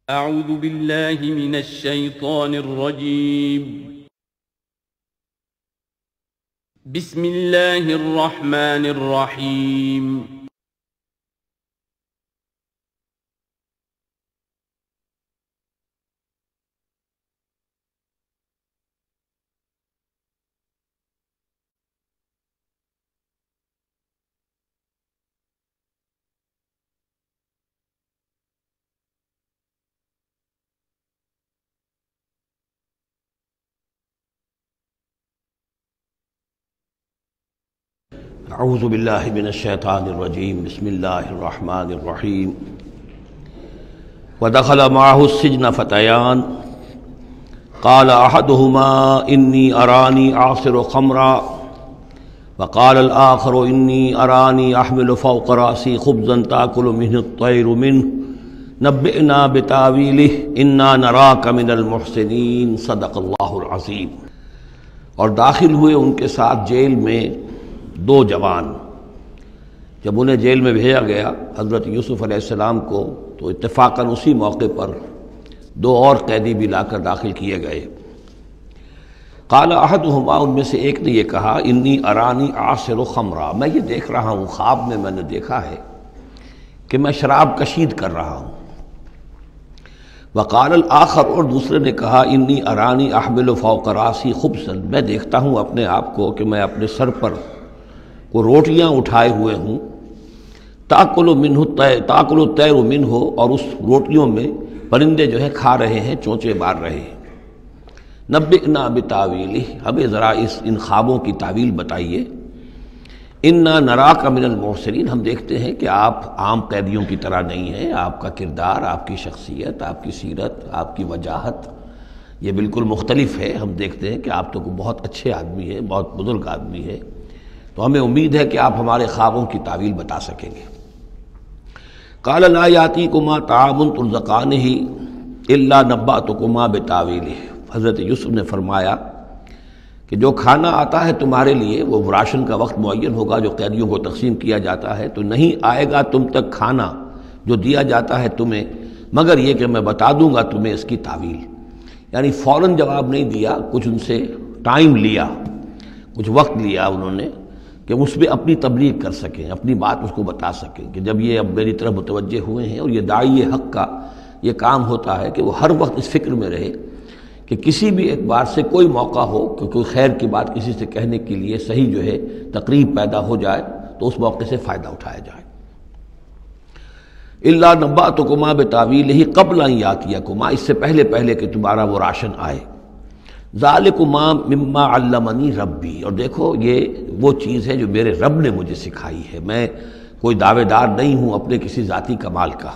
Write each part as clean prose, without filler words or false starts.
أعوذ بالله من الشيطان الرجيم. بسم الله الرحمن الرحيم. اعوذ باللہ من الشیطان الرجیم بسم اللہ الرحمن الرحیم ودخل معه السجن فتیان قال احدهما انی ارانی اعصر خمرا وقال الآخر انی ارانی احمل فوق رأسی خبزا تأکل منه الطیر منه نبئنا بتاویلہ انا نراک من المحسنین صدق اللہ العظیم۔ اور داخل ہوئے ان کے ساتھ جیل میں دو جوان۔ جب انہیں جیل میں بھیجا گیا حضرت یوسف علیہ السلام کو، تو اتفاقاً اسی موقع پر دو اور قیدی بھی لا کر داخل کیے گئے۔ قال احدہما، ان میں سے ایک نے یہ کہا، انی ارانی اعصر خمرا، میں یہ دیکھ رہا ہوں، خواب میں نے دیکھا ہے کہ میں شراب کشید کر رہا ہوں۔ وقال الآخر، اور دوسرے نے کہا، انی ارانی احمل فوق راسی خبزا، میں دیکھتا ہوں اپنے آپ کو کہ میں اپنے سر پر وہ روٹیاں اٹھائے ہوئے ہوں، تاکل الطیر منہ، اور اس روٹیوں میں پرندے جو ہے کھا رہے ہیں، چونچے مار رہے ہیں۔ نبئنا بتاویلہ، ہمیں ذرا ان خوابوں کی تعویل بتائیے۔ انا نراک من المحسنین، ہم دیکھتے ہیں کہ آپ عام قیدیوں کی طرح نہیں ہیں، آپ کا کردار، آپ کی شخصیت، آپ کی سیرت، آپ کی وجاہت یہ بالکل مختلف ہے۔ ہم دیکھتے ہیں کہ آپ تو بہت اچھے آدمی ہیں، بہت بزرگ آدمی ہے، تو ہمیں امید ہے کہ آپ ہمارے خوابوں کی تعویل بتا سکیں گے۔ قال لا یاتیکما طعام ترزقانہ الا نبأتکما بتاویلہ، حضرت یوسف نے فرمایا کہ جو کھانا آتا ہے تمہارے لیے، وہ راشن کا وقت معین ہوگا جو قیدیوں کو تقسیم کیا جاتا ہے، تو نہیں آئے گا تم تک کھانا جو دیا جاتا ہے تمہیں، مگر یہ کہ میں بتا دوں گا تمہیں اس کی تعویل۔ یعنی فوراً جواب نہیں دیا، کچھ ان سے ٹائم لیا، کچھ وقت لیا انہوں نے کہ اس پہ اپنی تبلیغ کر سکیں، اپنی بات اس کو بتا سکیں کہ جب یہ اب میری طرف متوجہ ہوئے ہیں۔ اور یہ داعی حق کا یہ کام ہوتا ہے کہ وہ ہر وقت اس فکر میں رہے کہ کسی بھی اعتبار سے کوئی موقع ہو کہ کوئی خیر کی بات کسی سے کہنے کے لیے صحیح جو ہے تقریب پیدا ہو جائے تو اس موقع سے فائدہ اٹھایا جائے۔ الا نبأتکما بتاویلہ قبل ان یاتیکما، اس سے پہلے کہ تمہارا وہ راشن آئے۔ ذالکما مما علمنی ربی، اور دیکھو یہ وہ چیز ہے جو میرے رب نے مجھے سکھائی ہے، میں کوئی دعوے دار نہیں ہوں اپنے کسی ذاتی کمال کا۔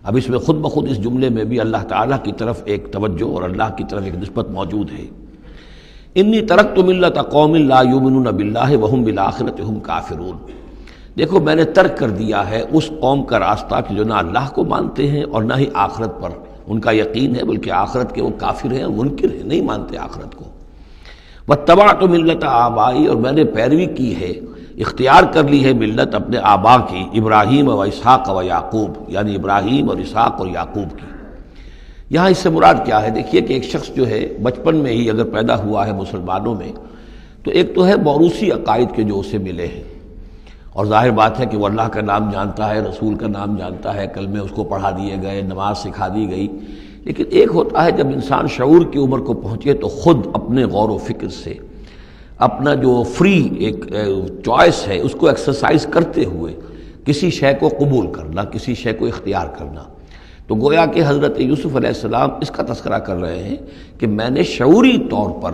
اب اس میں خود بخود اس جملے میں بھی اللہ تعالیٰ کی طرف ایک توجہ اور اللہ کی طرف ایک نسبت موجود ہے۔ انی ترکت ملت قوم لا یؤمنون باللہ وہم بالآخرۃ ہم کافرون، دیکھو میں نے ترک کر دیا ہے اس قوم کا راستہ کہ جو نہ اللہ کو مانتے ہیں اور نہ ہی آخرت پر ان کا یقین ہے، بلکہ آخرت کے وہ کافر ہیں، منکر ہیں، نہیں مانتے آخرت کو۔ واتبعت ملت آبائی، اور میں نے پیروی کی ہے، اختیار کر لی ہے ملت اپنے آبا کی، ابراہیم و اسحاق و یعقوب، یعنی ابراہیم اور اسحاق اور یعقوب کی۔ یہاں اس سے مراد کیا ہے؟ دیکھیے کہ ایک شخص جو ہے بچپن میں ہی اگر پیدا ہوا ہے مسلمانوں میں، تو ایک تو ہے موروثی عقائد کے جو اسے ملے ہیں، اور ظاہر بات ہے کہ وہ اللہ کا نام جانتا ہے، رسول کا نام جانتا ہے، کلمے اس کو پڑھا دیے گئے، نماز سکھا دی گئی۔ لیکن ایک ہوتا ہے جب انسان شعور کی عمر کو پہنچے تو خود اپنے غور و فکر سے اپنا جو فری ایک چوائس ہے اس کو ایکسرسائز کرتے ہوئے کسی شے کو قبول کرنا، کسی شے کو اختیار کرنا۔ تو گویا کہ حضرت یوسف علیہ السلام اس کا تذکرہ کر رہے ہیں کہ میں نے شعوری طور پر،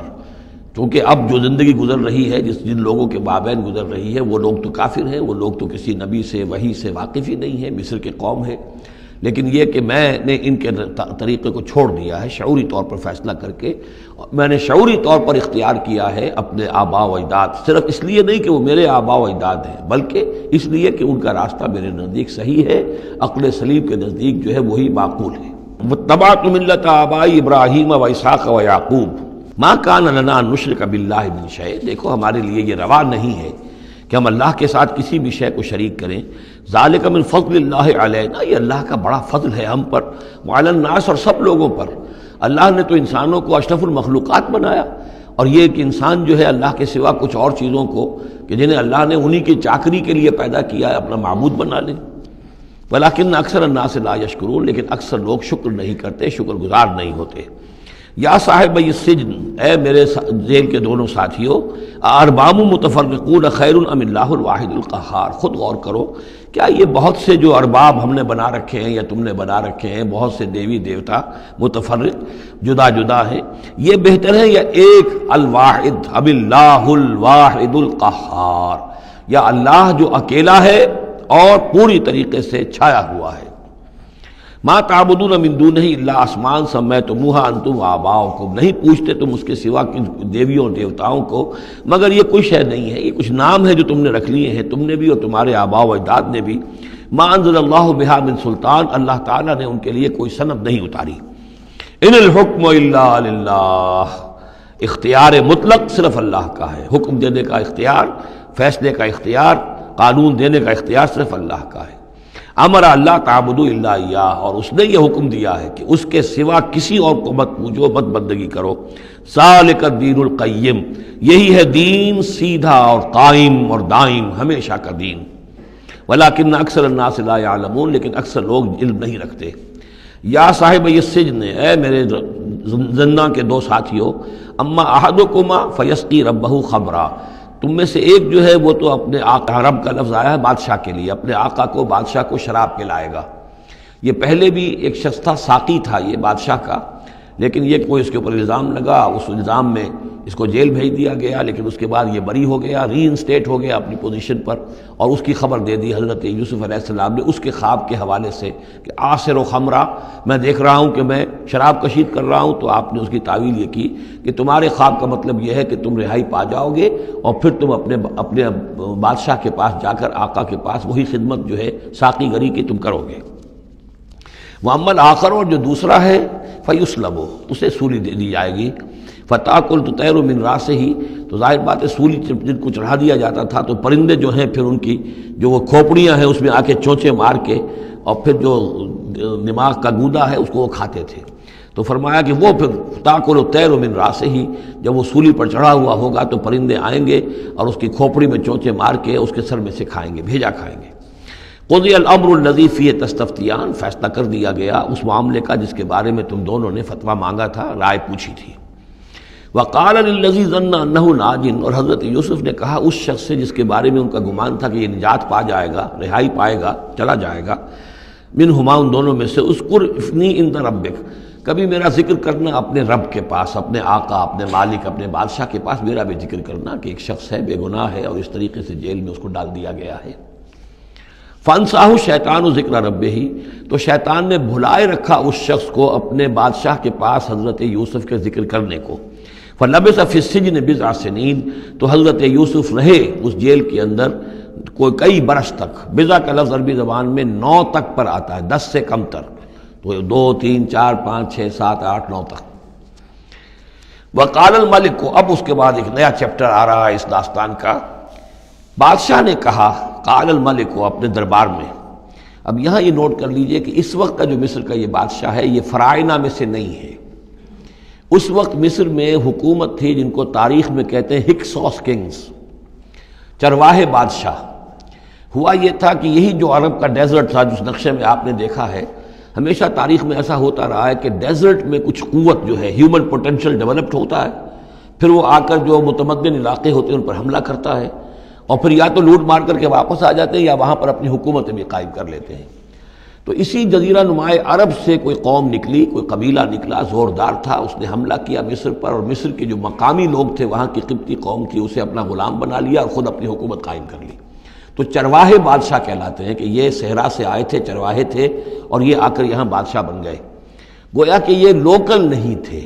کیونکہ اب جو زندگی گزر رہی ہے، جن لوگوں کے مابین گزر رہی ہے، وہ لوگ تو کافر ہیں، وہ لوگ تو کسی نبی سے وحی سے واقف ہی نہیں ہیں، مصر کے قوم ہے، لیکن یہ کہ میں نے ان کے طریقے کو چھوڑ دیا ہے شعوری طور پر فیصلہ کر کے، میں نے شعوری طور پر اختیار کیا ہے اپنے آبا و اجداد، صرف اس لیے نہیں کہ وہ میرے آبا و اجداد ہیں، بلکہ اس لیے کہ ان کا راستہ میرے نزدیک صحیح ہے، عقل سلیم کے نزدیک جو ہے وہی معقول ہے۔ واتبعت ملت آبائی ابراہیم و اسحاق و یعقوب ما کان لنا ان نشرک باللہ من شیء، دیکھو ہمارے لیے یہ روا نہیں ہے کہ ہم اللہ کے ساتھ کسی بھی شے کو شریک کریں. ذالک من فضل اللہ علینا، یہ اللہ کا بڑا فضل ہے ہم پر، وعلی الناس، اور سب لوگوں پر. اللہ نے تو انسانوں کو اشرف المخلوقات بنایا، اور یہ کہ انسان جو ہے اللہ کے سوا کچھ اور چیزوں کو کہ جنہیں اللہ نے انہی کی چاکری کے لیے پیدا کیا ہے اپنا معبود بنا لیں. ولیکن اکثر الناس لا یشکرون، لیکن اکثر لوگ شکر نہیں کرتے، شکر گزار نہیں ہوتے. یا صاحب السجن، اے میرے جیل کے دونوں ساتھیوں، ارباب متفرقون خیر ام اللہ الواحد القہار. خود غور کرو، کیا یہ بہت سے جو ارباب ہم نے بنا رکھے ہیں یا تم نے بنا رکھے ہیں، بہت سے دیوی دیوتا متفرق جدا جدا ہیں، یہ بہتر ہے یا ایک الواحد ام اللہ الواحد القہار، یا اللہ جو اکیلا ہے اور پوری طریقے سے چھایا ہوا ہے. ما تعبدون من دونہ الا اسماء سمیتموہا انتم وآباؤکم، نہیں پوچھتے تم اس کے سوا دیویوں اور دیوتاؤں کو مگر یہ کوئی شے نہیں ہے، یہ کچھ نام ہے جو تم نے رکھ لیے ہیں، تم نے بھی اور تمہارے آباء و اجداد نے بھی. ما انزل اللہ بہا من سلطان، اللہ تعالیٰ نے ان کے لیے کوئی سند نہیں اتاری. ان الحکم الا للہ، اختیار مطلق صرف اللہ کا ہے. حکم دینے کا اختیار، فیصلے کا اختیار، قانون دینے کا اختیار صرف اللہ کا ہے. امر اللہ تعبدوا الا اياه، اور اس نے یہ حکم دیا ہے کہ اس کے سوا کسی اور کو مت پوجو، مت بندگی کرو. ذالک الدین القیم، یہی ہے دین سیدھا اور قائم اور دائم، ہمیشہ کا دین. ولکن اکثر الناس لا يعلمون، لیکن اکثر لوگ علم نہیں رکھتے. یا صاحب السجن، اے میرے زندان کے دو ساتھیوں، اما احدکما فیسقی ربہ خمرا، تم میں سے ایک جو ہے وہ تو اپنے آقا، رب کا لفظ آیا ہے بادشاہ کے لیے، اپنے آقا کو، بادشاہ کو شراب پلائے گا. یہ پہلے بھی ایک شخص تھا، ساقی تھا یہ بادشاہ کا، لیکن یہ کوئی اس کے اوپر الزام لگا، اس الزام میں اس کو جیل بھیج دیا گیا، لیکن اس کے بعد یہ بری ہو گیا، ری انسٹیٹ ہو گیا اپنی پوزیشن پر، اور اس کی خبر دے دی حضرت یوسف علیہ السلام نے اس کے خواب کے حوالے سے کہ آصر و خمرہ، میں دیکھ رہا ہوں کہ میں شراب کشید کر رہا ہوں. تو آپ نے اس کی تعویل یہ کی کہ تمہارے خواب کا مطلب یہ ہے کہ تم رہائی پا جاؤ گے، اور پھر تم اپنے بادشاہ کے پاس جا کر، آقا کے پاس وہی خدمت جو ہے ساقی گری کی تم کرو گے. محمد آخر، اور جو دوسرا ہے فیسلب، اسے سولی دے دی جائے گی. فتاکل تطیر من راسہ ہی، تو ظاہر بات ہے سولی جن کو چڑھا دیا جاتا تھا تو پرندے جو ہیں پھر ان کی جو وہ کھوپڑیاں ہیں اس میں آ کے چونچے مار کے، اور پھر جو دماغ کا گودا ہے اس کو وہ کھاتے تھے. تو فرمایا کہ وہ پھر تاکل الطیر من راسہ ہی، جب وہ سولی پر چڑھا ہوا ہوگا تو پرندے آئیں گے اور اس کی کھوپڑی میں چونچے مار کے اس کے سر میں سے کھائیں گے، بھیجا کھائیں گے. قضی الامر الذی فیہ تستفتیان، فیصلہ کر دیا گیا اس معاملے کا جس کے بارے میں تم دونوں نے فتویٰ مانگا تھا، رائے پوچھی تھی. وقال للذی ظن انہ ناج، اور حضرت یوسف نے کہا اس شخص سے جس کے بارے میں ان کا گمان تھا کہ یہ نجات پا جائے گا، رہائی پائے گا، چلا جائے گا، منہما، ان دونوں میں سے، اذکر افنی عند ربک، کبھی میرا ذکر کرنا اپنے رب کے پاس، اپنے آقا، اپنے مالک، اپنے بادشاہ کے پاس میرا بھی ذکر کرنا کہ ایک شخص ہے بے گناہ ہے اور اس طریقے سے جیل میں اس کو ڈال دیا گیا ہے. فانساہ شیطان ذکر ربہ، تو شیطان نے بھلائے رکھا اس شخص کو اپنے بادشاہ کے پاس حضرت یوسف کے ذکر کرنے کو. فلبث فی السجن بضع سنین، تو حضرت یوسف رہے اس جیل کے اندر کئی برس تک. بضع کا لفظ عربی زبان میں 9 تک پر آتا ہے، 10 سے کم تر، تو 2 3 4 5 6 7 8 9 تک. وقال الملک کو، اب اس کے بعد ایک نیا چیپٹر آ رہا ہے اس داستان کا. بادشاہ نے کہا، قال الملک کو، اپنے دربار میں. اب یہاں یہ نوٹ کر لیجئے کہ اس وقت کا جو مصر کا یہ بادشاہ ہے یہ فرائنہ میں سے نہیں ہے. اس وقت مصر میں حکومت تھی جن کو تاریخ میں کہتے ہیں ہکسوس کنگز، چرواہے بادشاہ. ہوا یہ تھا کہ یہی جو عرب کا ڈیزرٹ تھا جس نقشے میں آپ نے دیکھا ہے، ہمیشہ تاریخ میں ایسا ہوتا رہا ہے کہ ڈیزرٹ میں کچھ قوت جو ہے، ہیومن پوٹینشل ڈیولپڈ ہوتا ہے، پھر وہ آ کر جو متمدن علاقے ہوتے ہیں ان پر حملہ کرتا ہے، اور پھر یا تو لوٹ مار کر کے واپس آ جاتے ہیں یا وہاں پر اپنی حکومتیں بھی قائم کر لیتے ہیں. تو اسی جزیرہ نمائے عرب سے کوئی قوم نکلی، کوئی قبیلہ نکلا، زوردار تھا، اس نے حملہ کیا مصر پر، اور مصر کے جو مقامی لوگ تھے، وہاں کی قبطی قوم تھی، اسے اپنا غلام بنا لیا اور خود اپنی حکومت قائم کر لی. تو چرواہے بادشاہ کہلاتے ہیں کہ یہ صحرا سے آئے تھے، چرواہے تھے، اور یہ آ کر یہاں بادشاہ بن گئے. گویا کہ یہ لوکل نہیں تھے،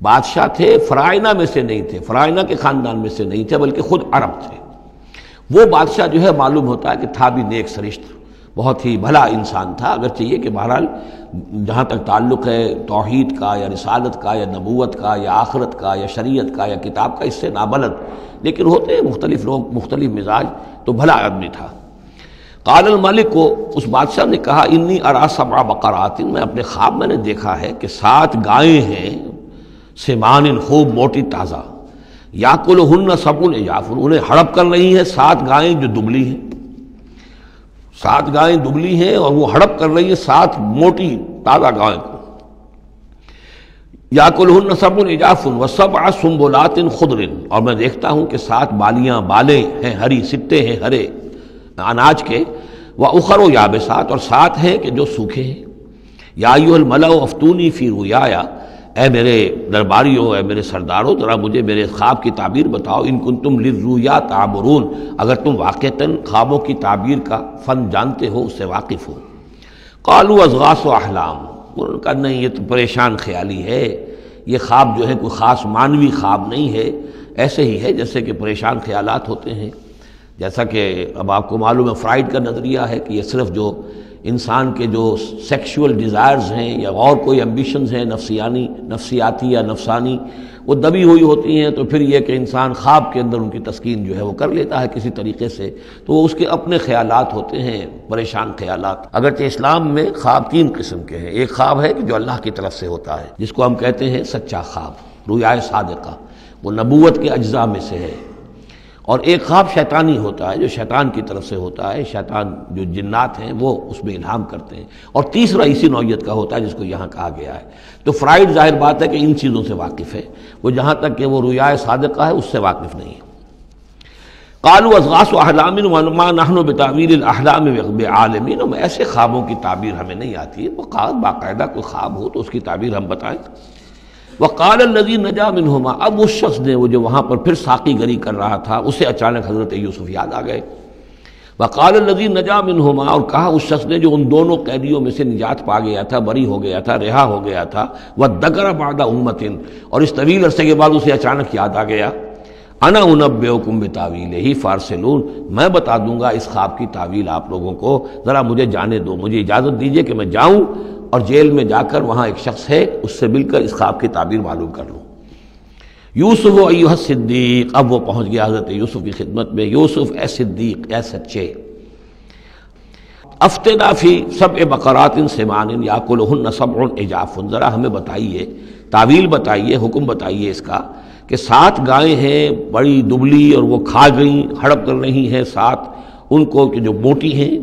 بادشاہ تھے، فرائنہ میں سے نہیں تھے، فرائنہ کے خاندان میں سے نہیں تھے، بلکہ خود عرب تھے. وہ بادشاہ جو ہے معلوم ہوتا ہے کہ تھا بھی نیک سرشت، بہت ہی بھلا انسان تھا، اگرچہ یہ کہ بہرحال جہاں تک تعلق ہے توحید کا یا رسالت کا یا نبوت کا یا آخرت کا یا شریعت کا یا کتاب کا، اس سے نابلد، لیکن ہوتے ہیں مختلف لوگ مختلف مزاج، تو بھلا آدمی تھا۔ قال الملک کو اس بادشاہ نے کہا انی ارا سبع بقرات، میں اپنے خواب میں نے دیکھا ہے کہ 7 گائیں ہیں، سمان خوب موٹی تازہ، یاکلہن سبع عجاف، انہیں ہڑپ کر رہی ہیں 7 گائیں جو دبلی ہیں، 7 گائیں دبلی ہیں اور وہ ہڑپ کر رہی ہیں 7 موٹی تازہ گائیں کو۔ یاکلہن سبع عجاف وسبع سنبلات خضر، اور میں دیکھتا ہوں کہ 7 بالیاں بالیں ہیں ہری، سٹے ہیں ہرے اناج کے، وَأُخَرُ یابسات، اور 7 ہیں کہ جو سوکھے ہیں۔ یا ایھا الملأ افتونی فی رؤیایا، اے میرے درباریوں، اے میرے سرداروں، ذرا مجھے میرے خواب کی تعبیر بتاؤ، ان کنتم للرؤیا تعبرون، اگر تم واقعتاً خوابوں کی تعبیر کا فن جانتے ہو، اس سے واقف ہو۔ قالوا اضغاث احلام، انہوں نے کہا نہیں یہ تو پریشان خیالی ہے، یہ خواب جو ہے کوئی خاص معنوی خواب نہیں ہے، ایسے ہی ہے جیسے کہ پریشان خیالات ہوتے ہیں۔ جیسا کہ اب آپ کو معلوم ہے فرائڈ کا نظریہ ہے کہ یہ صرف جو انسان کے جو سیکشول ڈیزائرز ہیں یا اور کوئی ایمبیشنز ہیں نفسیاتی یا نفسانی، وہ دبی ہوئی ہوتی ہیں، تو پھر یہ کہ انسان خواب کے اندر ان کی تسکین جو ہے وہ کر لیتا ہے کسی طریقے سے، تو وہ اس کے اپنے خیالات ہوتے ہیں، پریشان خیالات۔ اگرچہ اسلام میں خواب 3 قسم کے ہیں، ایک خواب ہے کہ جو اللہ کی طرف سے ہوتا ہے، جس کو ہم کہتے ہیں سچا خواب، رؤیا صادقہ، وہ نبوت کے اجزاء میں سے ہے، اور ایک خواب شیطانی ہوتا ہے جو شیطان کی طرف سے ہوتا ہے، شیطان جو جنات ہیں وہ اس میں الہام کرتے ہیں، اور تیسرا اسی نوعیت کا ہوتا ہے جس کو یہاں کہا گیا ہے۔ تو فرائڈ ظاہر بات ہے کہ ان چیزوں سے واقف ہے، وہ جہاں تک کہ وہ رؤیا صادقہ ہے اس سے واقف نہیں ہے۔ قالوا اضغاث احلام وما نحن بتاویل الاحلام بعالمین، ایسے خوابوں کی تعبیر ہمیں نہیں آتی ہے، وہ باقاعدہ کوئی خواب ہو تو اس کی تعبیر ہم بتائیں۔ وقال الذی نجا منہما، اب اس شخص نے، وہ جو وہاں پر پھر ساقی گری کر رہا تھا، اسے اچانک حضرت یوسف یاد آ گئے۔ وقال الذی نجا منہما، اور کہا اس شخص نے جو ان دونوں قیدیوں میں سے نجات پا گیا تھا، بری ہو گیا تھا، رہا ہو گیا تھا، وذکر بعد امۃ، اور اس طویل عرصے کے بعد اسے اچانک یاد آ گیا، انا انبئکم بتاویلہ فارسلون، میں بتا دوں گا اس خواب کی تعویل آپ لوگوں کو، ذرا مجھے جانے دو، مجھے اجازت دیجئے کہ میں جاؤں اور جیل میں جا کر وہاں ایک شخص ہے اس سے مل کر اس خواب کی تعبیر معلوم کر لوں۔ یوسف ایھا الصدیق، اب وہ پہنچ گیا حضرت یوسف کی خدمت میں، یوسف اے صدیق، اے سچے، افتنا فی سبع بقرات سمان یاکلہن سبع عجاف، ذرا ہمیں بتائیے، تعویل بتائیے، حکم بتائیے اس کا کہ 7 گائیں ہیں بڑی دبلی اور وہ کھا گئیں، ہڑپ کر رہی ہیں 7 ان کو کہ جو موٹی ہیں،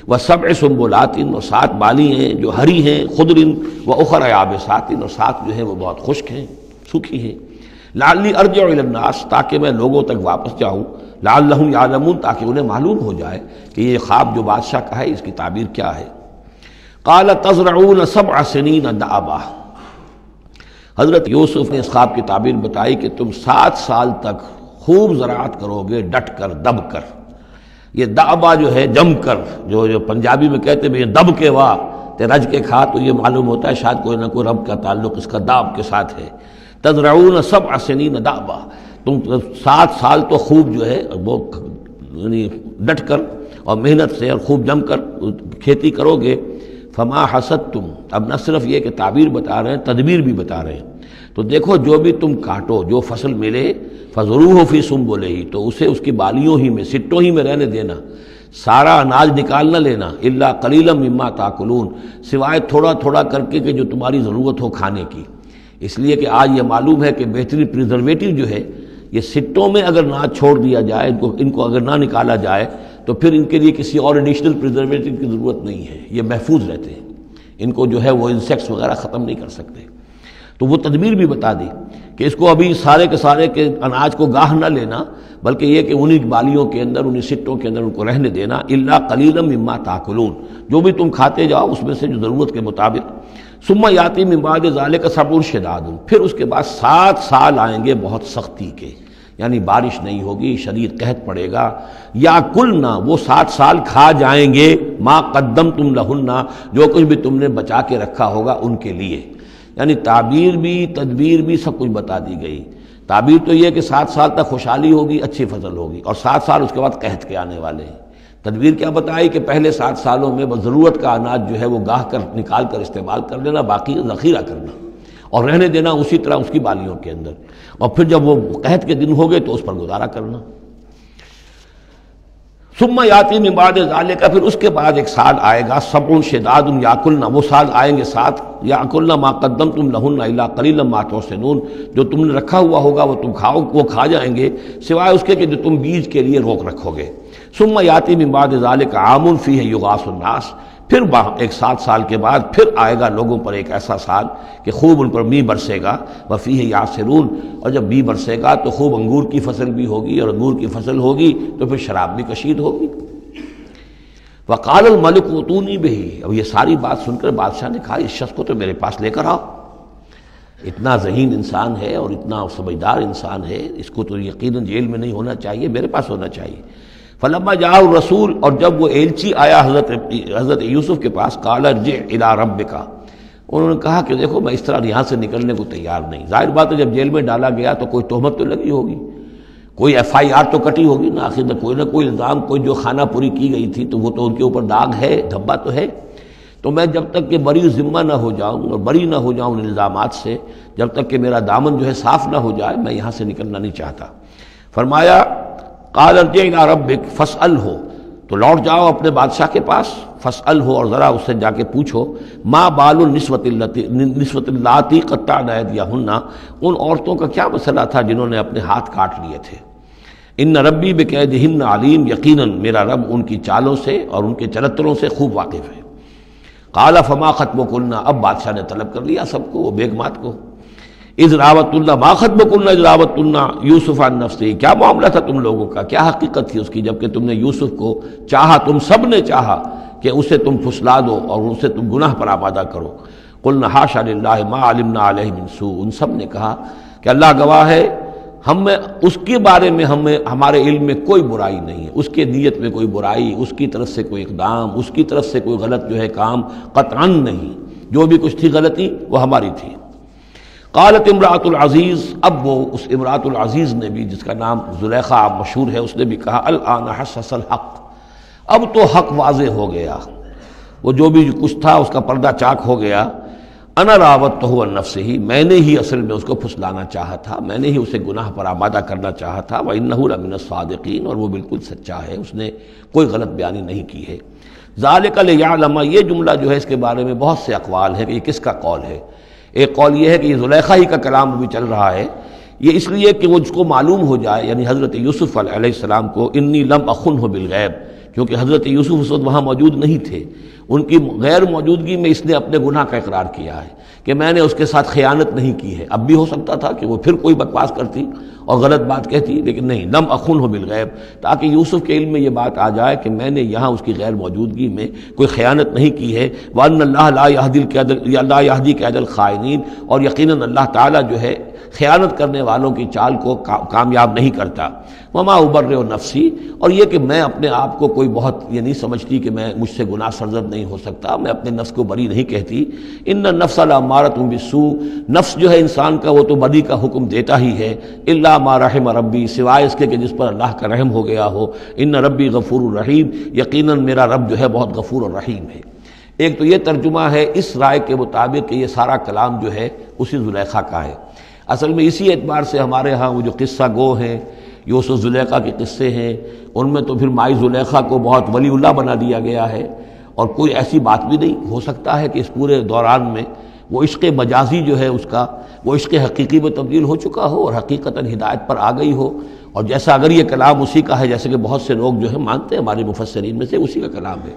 وسبع سنبلات، اور 7 بالی ہیں جو ہری ہیں، خضر واخر یابسات، اور 7 جو ہیں وہ بہت خشک ہیں، سوکھی ہیں، لعلی ارجع الی الناس، تاکہ میں لوگوں تک واپس جاؤں، لعلہم یعلمون، تاکہ انہیں معلوم ہو جائے کہ یہ خواب جو بادشاہ کا ہے اس کی تعبیر کیا ہے۔ قال تزرعون 7 سنین دأبا، حضرت یوسف نے اس خواب کی تعبیر بتائی کہ تم 7 سال تک خوب زراعت کرو گے، ڈٹ کر، دب کر۔ یہ دعبا جو ہے جم کر، جو پنجابی میں کہتے ہیں یہ دب کے واہ تے رج کے کھا، تو یہ معلوم ہوتا ہے شاید کوئی نہ کوئی رب کا تعلق اس کا داب کے ساتھ ہے۔ تزرعون 7 سنین دأبا، تم 7 سال تو خوب جو ہے وہ یعنی ڈٹ کر اور محنت سے اور خوب جم کر کھیتی کرو گے۔ فما حصدتم، اب نہ صرف یہ کہ تعبیر بتا رہے ہیں، تدبیر بھی بتا رہے ہیں، تو دیکھو جو بھی تم کاٹو، جو فصل ملے، فضروہ فی سنبلہ، تو اسے اس کی بالیوں ہی میں، سٹوں ہی میں رہنے دینا، سارا اناج نکال نہ لینا، الا قلیلا مما تاکلون، سوائے تھوڑا تھوڑا کر کے کہ جو تمہاری ضرورت ہو کھانے کی، اس لیے کہ آج یہ معلوم ہے کہ بہترین پریزرویٹو جو ہے یہ سٹوں میں اگر نہ چھوڑ دیا جائے، ان کو اگر نہ نکالا جائے تو پھر ان کے لیے کسی اور ایڈیشنل پریزرویٹو کی ضرورت نہیں ہے، یہ محفوظ رہتے ہیں، ان کو جو ہے وہ انسیکٹس وغیرہ ختم نہیں کر سکتے۔ تو وہ تدبیر بھی بتا دی کہ اس کو ابھی سارے کے سارے کے اناج کو گاہ نہ لینا، بلکہ یہ کہ انہی بالیوں کے اندر، انہی سٹوں کے اندر ان کو رہنے دینا، الا قلیلا مما تاکلون، جو بھی تم کھاتے جاؤ اس میں سے جو ضرورت کے مطابق۔ ثم یاتی من بعد ذلک صبر شداد، پھر اس کے بعد 7 سال آئیں گے بہت سختی کے، یعنی بارش نہیں ہوگی، شدید قحط پڑے گا، یا کلنا، وہ 7 سال کھا جائیں گے، ما قدمتم لہن، جو کچھ بھی تم نے بچا کے رکھا ہوگا ان کے لیے، یعنی تعبیر بھی تدبیر بھی سب کچھ بتا دی گئی۔ تعبیر تو یہ کہ 7 سال تک خوشحالی ہوگی، اچھی فصل ہوگی، اور 7 سال اس کے بعد قحط کے آنے والے ہیں، تدبیر کیا بتائی کہ پہلے 7 سالوں میں بس ضرورت کا اناج جو ہے وہ گاہ کر نکال کر استعمال کر لینا، باقی ذخیرہ کرنا اور رہنے دینا اسی طرح اس کی بالیوں کے اندر، اور پھر جب وہ قحط کے دن ہو گئے تو اس پر گزارا کرنا۔ ثم یاتی من بعد ذالک، پھر اس کے بعد ایک سال آئے گا، سبع شداد یاکلن، وہ سال آئیں گے 7، یاکلن ما قدمتم لہن الا قلیلا ما تحسنون، جو تم نے رکھا ہوا ہوگا وہ تم کھاؤ، وہ کھا جائیں گے سوائے اس کے کہ جو تم بیج کے لیے روک رکھو گے۔ ثم یاتی من بعد ذالک عام فیہ یغاث الناس، پھر ایک 7 سال کے بعد پھر آئے گا لوگوں پر ایک ایسا سال کہ خوب ان پر می برسے گا، وفیہ یعصرون، اور جب می برسے گا تو خوب انگور کی فصل بھی ہوگی، اور انگور کی فصل ہوگی تو پھر شراب بھی کشید ہوگی۔ وقال الملک اوتونی بہ، اب یہ ساری بات سن کر بادشاہ نے کہا اس شخص کو تو میرے پاس لے کر آؤ، اتنا ذہین انسان ہے اور اتنا سمجھدار انسان ہے، اس کو تو یقیناً جیل میں نہیں ہونا چاہیے، میرے پاس ہونا چاہیے۔ فلما جاء الرسول، اور جب وہ ایلچی آیا حضرت یوسف کے پاس، قال ارجع الی ربک، انہوں نے کہا کہ دیکھو میں اس طرح یہاں سے نکلنے کو تیار نہیں۔ ظاہر بات ہے جب جیل میں ڈالا گیا تو کوئی تہمت تو لگی ہوگی، کوئی FIR تو کٹی ہوگی نا، آخر نہ کوئی الزام، کوئی جو خانہ پوری کی گئی تھی تو وہ تو ان کے اوپر داغ ہے، دھبا تو ہے۔ تو میں جب تک کہ بری ذمہ نہ ہو جاؤں اور بری نہ ہو جاؤں ان الزامات سے، جب تک کہ میرا دامن جو ہے صاف نہ ہو جائے، میں یہاں سے نکلنا نہیں چاہتا۔ فرمایا قال ارجع الی ربک فاسألہ، تو لوٹ جاؤ اپنے بادشاہ کے پاس، فاسألہ، اور ذرا اس سے جا کے پوچھو، ما بال النسوۃ اللاتی قطعن ایدیہن، ان عورتوں کا کیا مسئلہ تھا جنہوں نے اپنے ہاتھ کاٹ لیے تھے۔ ان ربی بکیدہن علیم، یقیناً میرا رب ان کی چالوں سے اور ان کے چرتروں سے خوب واقف ہے۔ قال فما خطبکن، اب بادشاہ نے طلب کر لیا سب کو، وہ بیگمات کو، اذ راوتن، ما خطبکن اذ راوتن یوسف عن نفسہ، کیا معاملہ تھا تم لوگوں کا، کیا حقیقت تھی اس کی جب کہ تم نے یوسف کو چاہا، تم سب نے چاہا کہ اسے تم پھسلا دو اور اسے تم گناہ پر آمادہ کرو۔ قلنا حاشا للہ ما علمنا علیہ من سوء، ان سب نے کہا کہ اللہ گواہ ہے ہمیں اس کے بارے میں ہمارے علم میں کوئی برائی نہیں ہے، اس کے نیت میں کوئی برائی، اس کی طرف سے کوئی اقدام، اس کی طرف سے کوئی غلط جو ہے کام قطعاً نہیں، جو بھی کچھ تھی غلطی وہ ہماری تھی۔ قالت امرأۃ العزیز، اب وہ اس امرأۃ العزیز نے بھی، جس کا نام زلیخا مشہور ہے، اس نے بھی کہا الآن حسس الحق، اب تو حق واضح ہو گیا، وہ جو بھی کچھ تھا اس کا پردہ چاک ہو گیا۔ انا راوتہ عن نفسہ، میں نے ہی اصل میں اس کو پھسلانا چاہا تھا، میں نے ہی اسے گناہ پر آمادہ کرنا چاہا تھا، وانہ لمن الصادقین، اور وہ بالکل سچا ہے، اس نے کوئی غلط بیانی نہیں کی ہے۔ ذالک لیعلم، یہ جملہ جو ہے اس کے بارے میں بہت سے اقوال ہیں کہ یہ کس کا قول ہے۔ ایک قول یہ ہے کہ یہ زلیخا ہی کا کلام بھی چل رہا ہے، یہ اس لیے کہ وہ اس کو معلوم ہو جائے، یعنی حضرت یوسف علیہ السلام کو، انی لم اخنہ بالغیب، کیونکہ حضرت یوسف اس وقت وہاں موجود نہیں تھے، ان کی غیر موجودگی میں اس نے اپنے گناہ کا اقرار کیا ہے کہ میں نے اس کے ساتھ خیانت نہیں کی ہے۔ اب بھی ہو سکتا تھا کہ وہ پھر کوئی بکواس کرتی اور غلط بات کہتی، لیکن نہیں، لم اخنہ بالغیب، تاکہ یوسف کے علم میں یہ بات آ جائے کہ میں نے یہاں اس کی غیر موجودگی میں کوئی خیانت نہیں کی ہے۔ وَأَنَّ اللَّهَ لَا يَهْدِي كَيْدَ الْخَائِنِينَ، اور یقیناً اللہ تعالیٰ جو ہے خیانت کرنے والوں کی چال کو کامیاب نہیں کرتا۔ وما ابرئ نفسی، اور یہ کہ میں اپنے آپ کو کوئی بہت یہ نہیں سمجھتی کہ میں مجھ سے گناہ سرزد نہیں ہو سکتا، میں اپنے نفس کو بری نہیں کہتی۔ ان النفس لامارۃ بالسوء، نفس جو ہے انسان کا وہ تو بدی کا حکم دیتا ہی ہے، الا ما رحم ربی، سوائے اس کے کہ جس پر اللہ کا رحم ہو گیا ہو۔ ان ربی غفور الرحیم، یقیناً میرا رب جو ہے بہت غفور اور رحیم ہے۔ ایک تو یہ ترجمہ ہے اس رائے کے مطابق کہ یہ سارا کلام جو ہے اسی زلیخا کا ہے۔ اصل میں اسی اعتبار سے ہمارے ہاں وہ جو قصہ گو ہیں، یوسف زلیخا کے قصے ہیں، ان میں تو پھر مائی زلیخا کو بہت ولی اللہ بنا دیا گیا ہے، اور کوئی ایسی بات بھی نہیں ہو سکتا ہے کہ اس پورے دوران میں وہ عشق مجازی جو ہے اس کا وہ عشق حقیقی میں تبدیل ہو چکا ہو اور حقیقتاً ہدایت پر آ گئی ہو، اور جیسا اگر یہ کلام اسی کا ہے جیسے کہ بہت سے لوگ جو ہے مانتے ہیں ہمارے مفسرین میں سے، اسی کا کلام ہے۔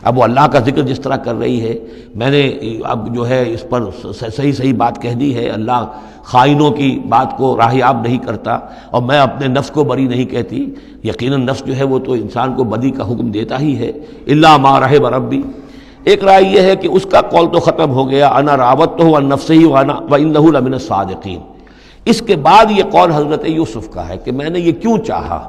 اب وہ اللہ کا ذکر جس طرح کر رہی ہے، میں نے اب جو ہے اس پر صحیح بات کہہ دی ہے، اللہ خائنوں کی بات کو راہیاب نہیں کرتا، اور میں اپنے نفس کو بری نہیں کہتی، یقیناً نفس جو ہے وہ تو انسان کو بدی کا حکم دیتا ہی ہے، الا ما رحم ربی۔ ایک رائے یہ ہے کہ اس کا قول تو ختم ہو گیا، انا راوتہ عن نفسہ وانہ لمن الصادقین۔ اس کے بعد یہ قول حضرت یوسف کا ہے کہ میں نے یہ کیوں چاہا،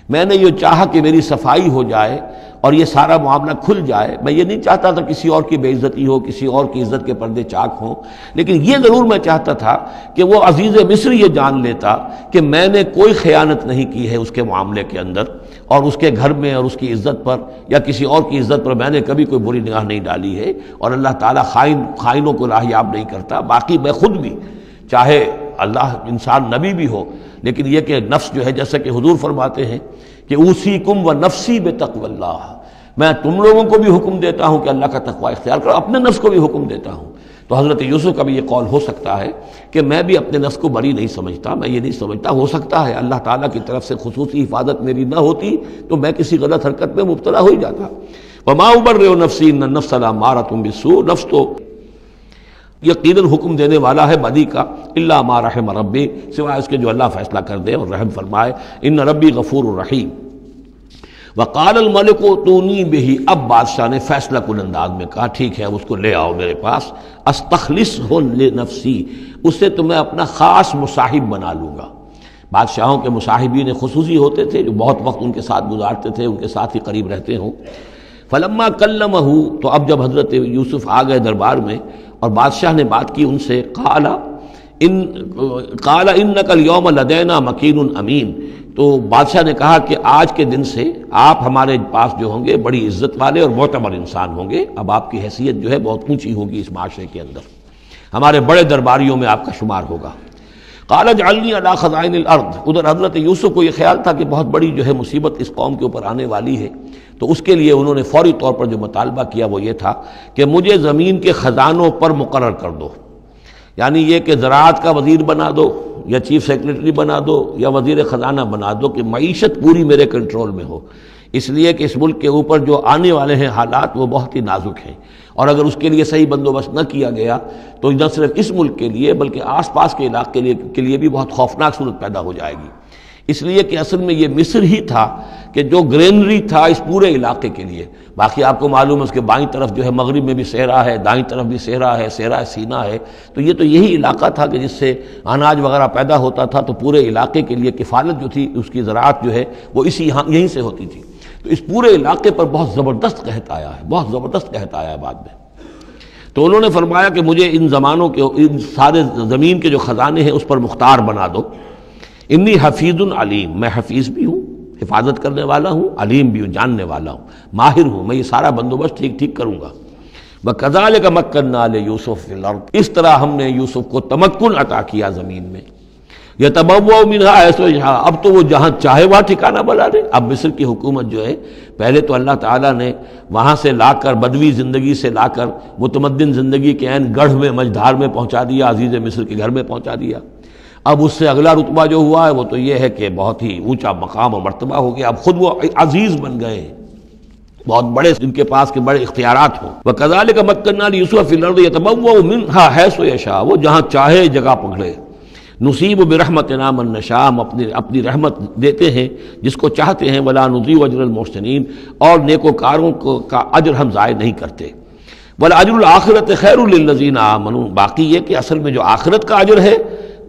میں نے یہ چاہا کہ میری صفائی ہو جائے اور یہ سارا معاملہ کھل جائے۔ میں یہ نہیں چاہتا تھا کسی اور کی بے عزتی ہو، کسی اور کی عزت کے پردے چاک ہوں، لیکن یہ ضرور میں چاہتا تھا کہ وہ عزیز مصر یہ جان لیتا کہ میں نے کوئی خیانت نہیں کی ہے اس کے معاملے کے اندر، اور اس کے گھر میں اور اس کی عزت پر یا کسی اور کی عزت پر میں نے کبھی کوئی بری نگاہ نہیں ڈالی ہے، اور اللہ تعالیٰ خائنوں کو راہیاب نہیں کرتا۔ باقی میں خود بھی، چاہے اللہ انسان نبی بھی ہو، لیکن یہ کہ نفس جو ہے، جیسا کہ حضور فرماتے ہیں کہ اوصیکم و نفسی بتقوی اللہ، میں تم لوگوں کو بھی حکم دیتا ہوں کہ اللہ کا تقوی اختیار کرو، اپنے نفس کو بھی حکم دیتا ہوں۔ تو حضرت یوسف کا بھی یہ قول ہو سکتا ہے کہ میں بھی اپنے نفس کو بری نہیں سمجھتا، میں یہ نہیں سمجھتا، ہو سکتا ہے اللہ تعالیٰ کی طرف سے خصوصی حفاظت میری نہ ہوتی تو میں کسی غلط حرکت میں مبتلا ہو ہی جاتا۔ وما ابرئ نفسی ان النفس لامارۃ بالسوء، نفس تو یقیناً حکم دینے والا ہے بدی کا، الا ما رحم ربی، سوائے اس کے جو اللہ فیصلہ کر دے اور رحم فرمائے، ان ربی غفور الرحیم۔ وقال الملک اتونی بہ، اب بادشاہ نے فیصلہ کن انداز میں کہا ٹھیک ہے اب اس کو لے آؤ میرے پاس، استخلصہ لنفسی، اسے تو میں اپنا خاص مصاحب بنا لوں گا۔ بادشاہوں کے مصاحبین خصوصی ہوتے تھے جو بہت وقت ان کے ساتھ گزارتے تھے، ان کے ساتھ ہی قریب رہتے ہوں۔ فلما کلمہ، تو اب جب حضرت یوسف آ گئے دربار میں اور بادشاہ نے بات کی ان سے، قال انک اليوم لدینا مکین امین، تو بادشاہ نے کہا کہ آج کے دن سے آپ ہمارے پاس جو ہوں گے بڑی عزت والے اور معتبر انسان ہوں گے، اب آپ کی حیثیت جو ہے بہت اونچی ہوگی اس معاشرے کے اندر، ہمارے بڑے درباریوں میں آپ کا شمار ہوگا۔ قال اجعلنی علی خزائن الارض، ادھر حضرت یوسف کو یہ خیال تھا کہ بہت بڑی جو ہے مصیبت اس قوم کے اوپر آنے والی ہے، تو اس کے لیے انہوں نے فوری طور پر جو مطالبہ کیا وہ یہ تھا کہ مجھے زمین کے خزانوں پر مقرر کر دو، یعنی یہ کہ زراعت کا وزیر بنا دو یا چیف سیکرٹری بنا دو یا وزیر خزانہ بنا دو، کہ معیشت پوری میرے کنٹرول میں ہو، اس لیے کہ اس ملک کے اوپر جو آنے والے ہیں حالات وہ بہت ہی نازک ہیں، اور اگر اس کے لیے صحیح بندوبست نہ کیا گیا تو نہ صرف اس ملک کے لیے بلکہ آس پاس کے علاقے کے لیے بھی بہت خوفناک صورت پیدا ہو جائے گی، اس لیے کہ اصل میں یہ مصر ہی تھا کہ جو گرینری تھا اس پورے علاقے کے لیے۔ باقی آپ کو معلوم ہے اس کے بائیں طرف جو ہے مغرب میں بھی صحرا ہے، دائیں طرف بھی صحرا ہے، صحرا سینا ہے، تو یہ تو یہی علاقہ تھا کہ جس سے اناج وغیرہ پیدا ہوتا تھا، تو پورے علاقے کے لیے کفالت جو تھی اس کی زراعت جو ہے وہ یہیں سے ہوتی تھی، تو اس پورے علاقے پر بہت زبردست قحط آیا ہے، بہت زبردست قحط آیا ہے بعد میں۔ تو انہوں نے فرمایا کہ مجھے ان زمانوں کے ان سارے زمین کے جو خزانے ہیں اس پر مختار بنا دو، انی حفیظ علیم، میں حفیظ بھی ہوں، حفاظت کرنے والا ہوں، علیم بھی ہوں، جاننے والا ہوں، ماہر ہوں، میں یہ سارا بندوبست ٹھیک کروں گا۔ وَكَذَلِكَ مَكَّنَّا لِيُوسُفَ فِي الْأَرْضِ، اس طرح ہم نے یوسف کو تمکن عطا کیا زمین میں، يَتَبَوَّأُ مِنْهَا حَيْثُ يَشَاءُ، اب تو وہ جہاں چاہے وہاں ٹھکانہ بنا لے۔ اب مصر کی حکومت جو ہے پہلے تو اللہ تعالیٰ نے وہاں سے لا کر بدوی زندگی سے لا کر متمدن زندگی کے عین گڑھ میں مجدھار میں پہنچا دیا، عزیز مصر کے گھر میں پہنچا دیا۔ اب اس سے اگلا رتبہ جو ہوا ہے وہ تو یہ ہے کہ بہت ہی اونچا مقام اور مرتبہ ہو گیا، اب خود وہ عزیز بن گئے ہیں، بہت بڑے ان کے پاس کے بڑے اختیارات ہوں۔ وَكَذَلِكَ مَكَّنَّا لِيُوسُفَ فِي الْأَرْضِ يَتَبَوَّأُ مِنْهَا حَيْثُ يَشَاءُ، وہ جہاں چاہے جگہ پکڑے۔ نصیب برحمتنا من نشاء، ہم اپنی رحمت دیتے ہیں جس کو چاہتے ہیں، ولا نضيع اجر المحسنین، اور نیکوکاروں کا اجر ہم ضائع نہیں کرتے۔ وَلَأَجْرُ الْآخِرَةِ خَيْرٌ لِلَّذِينَ آمَنُوا، باقی یہ کہ اصل میں جو آخرت کا اجر ہے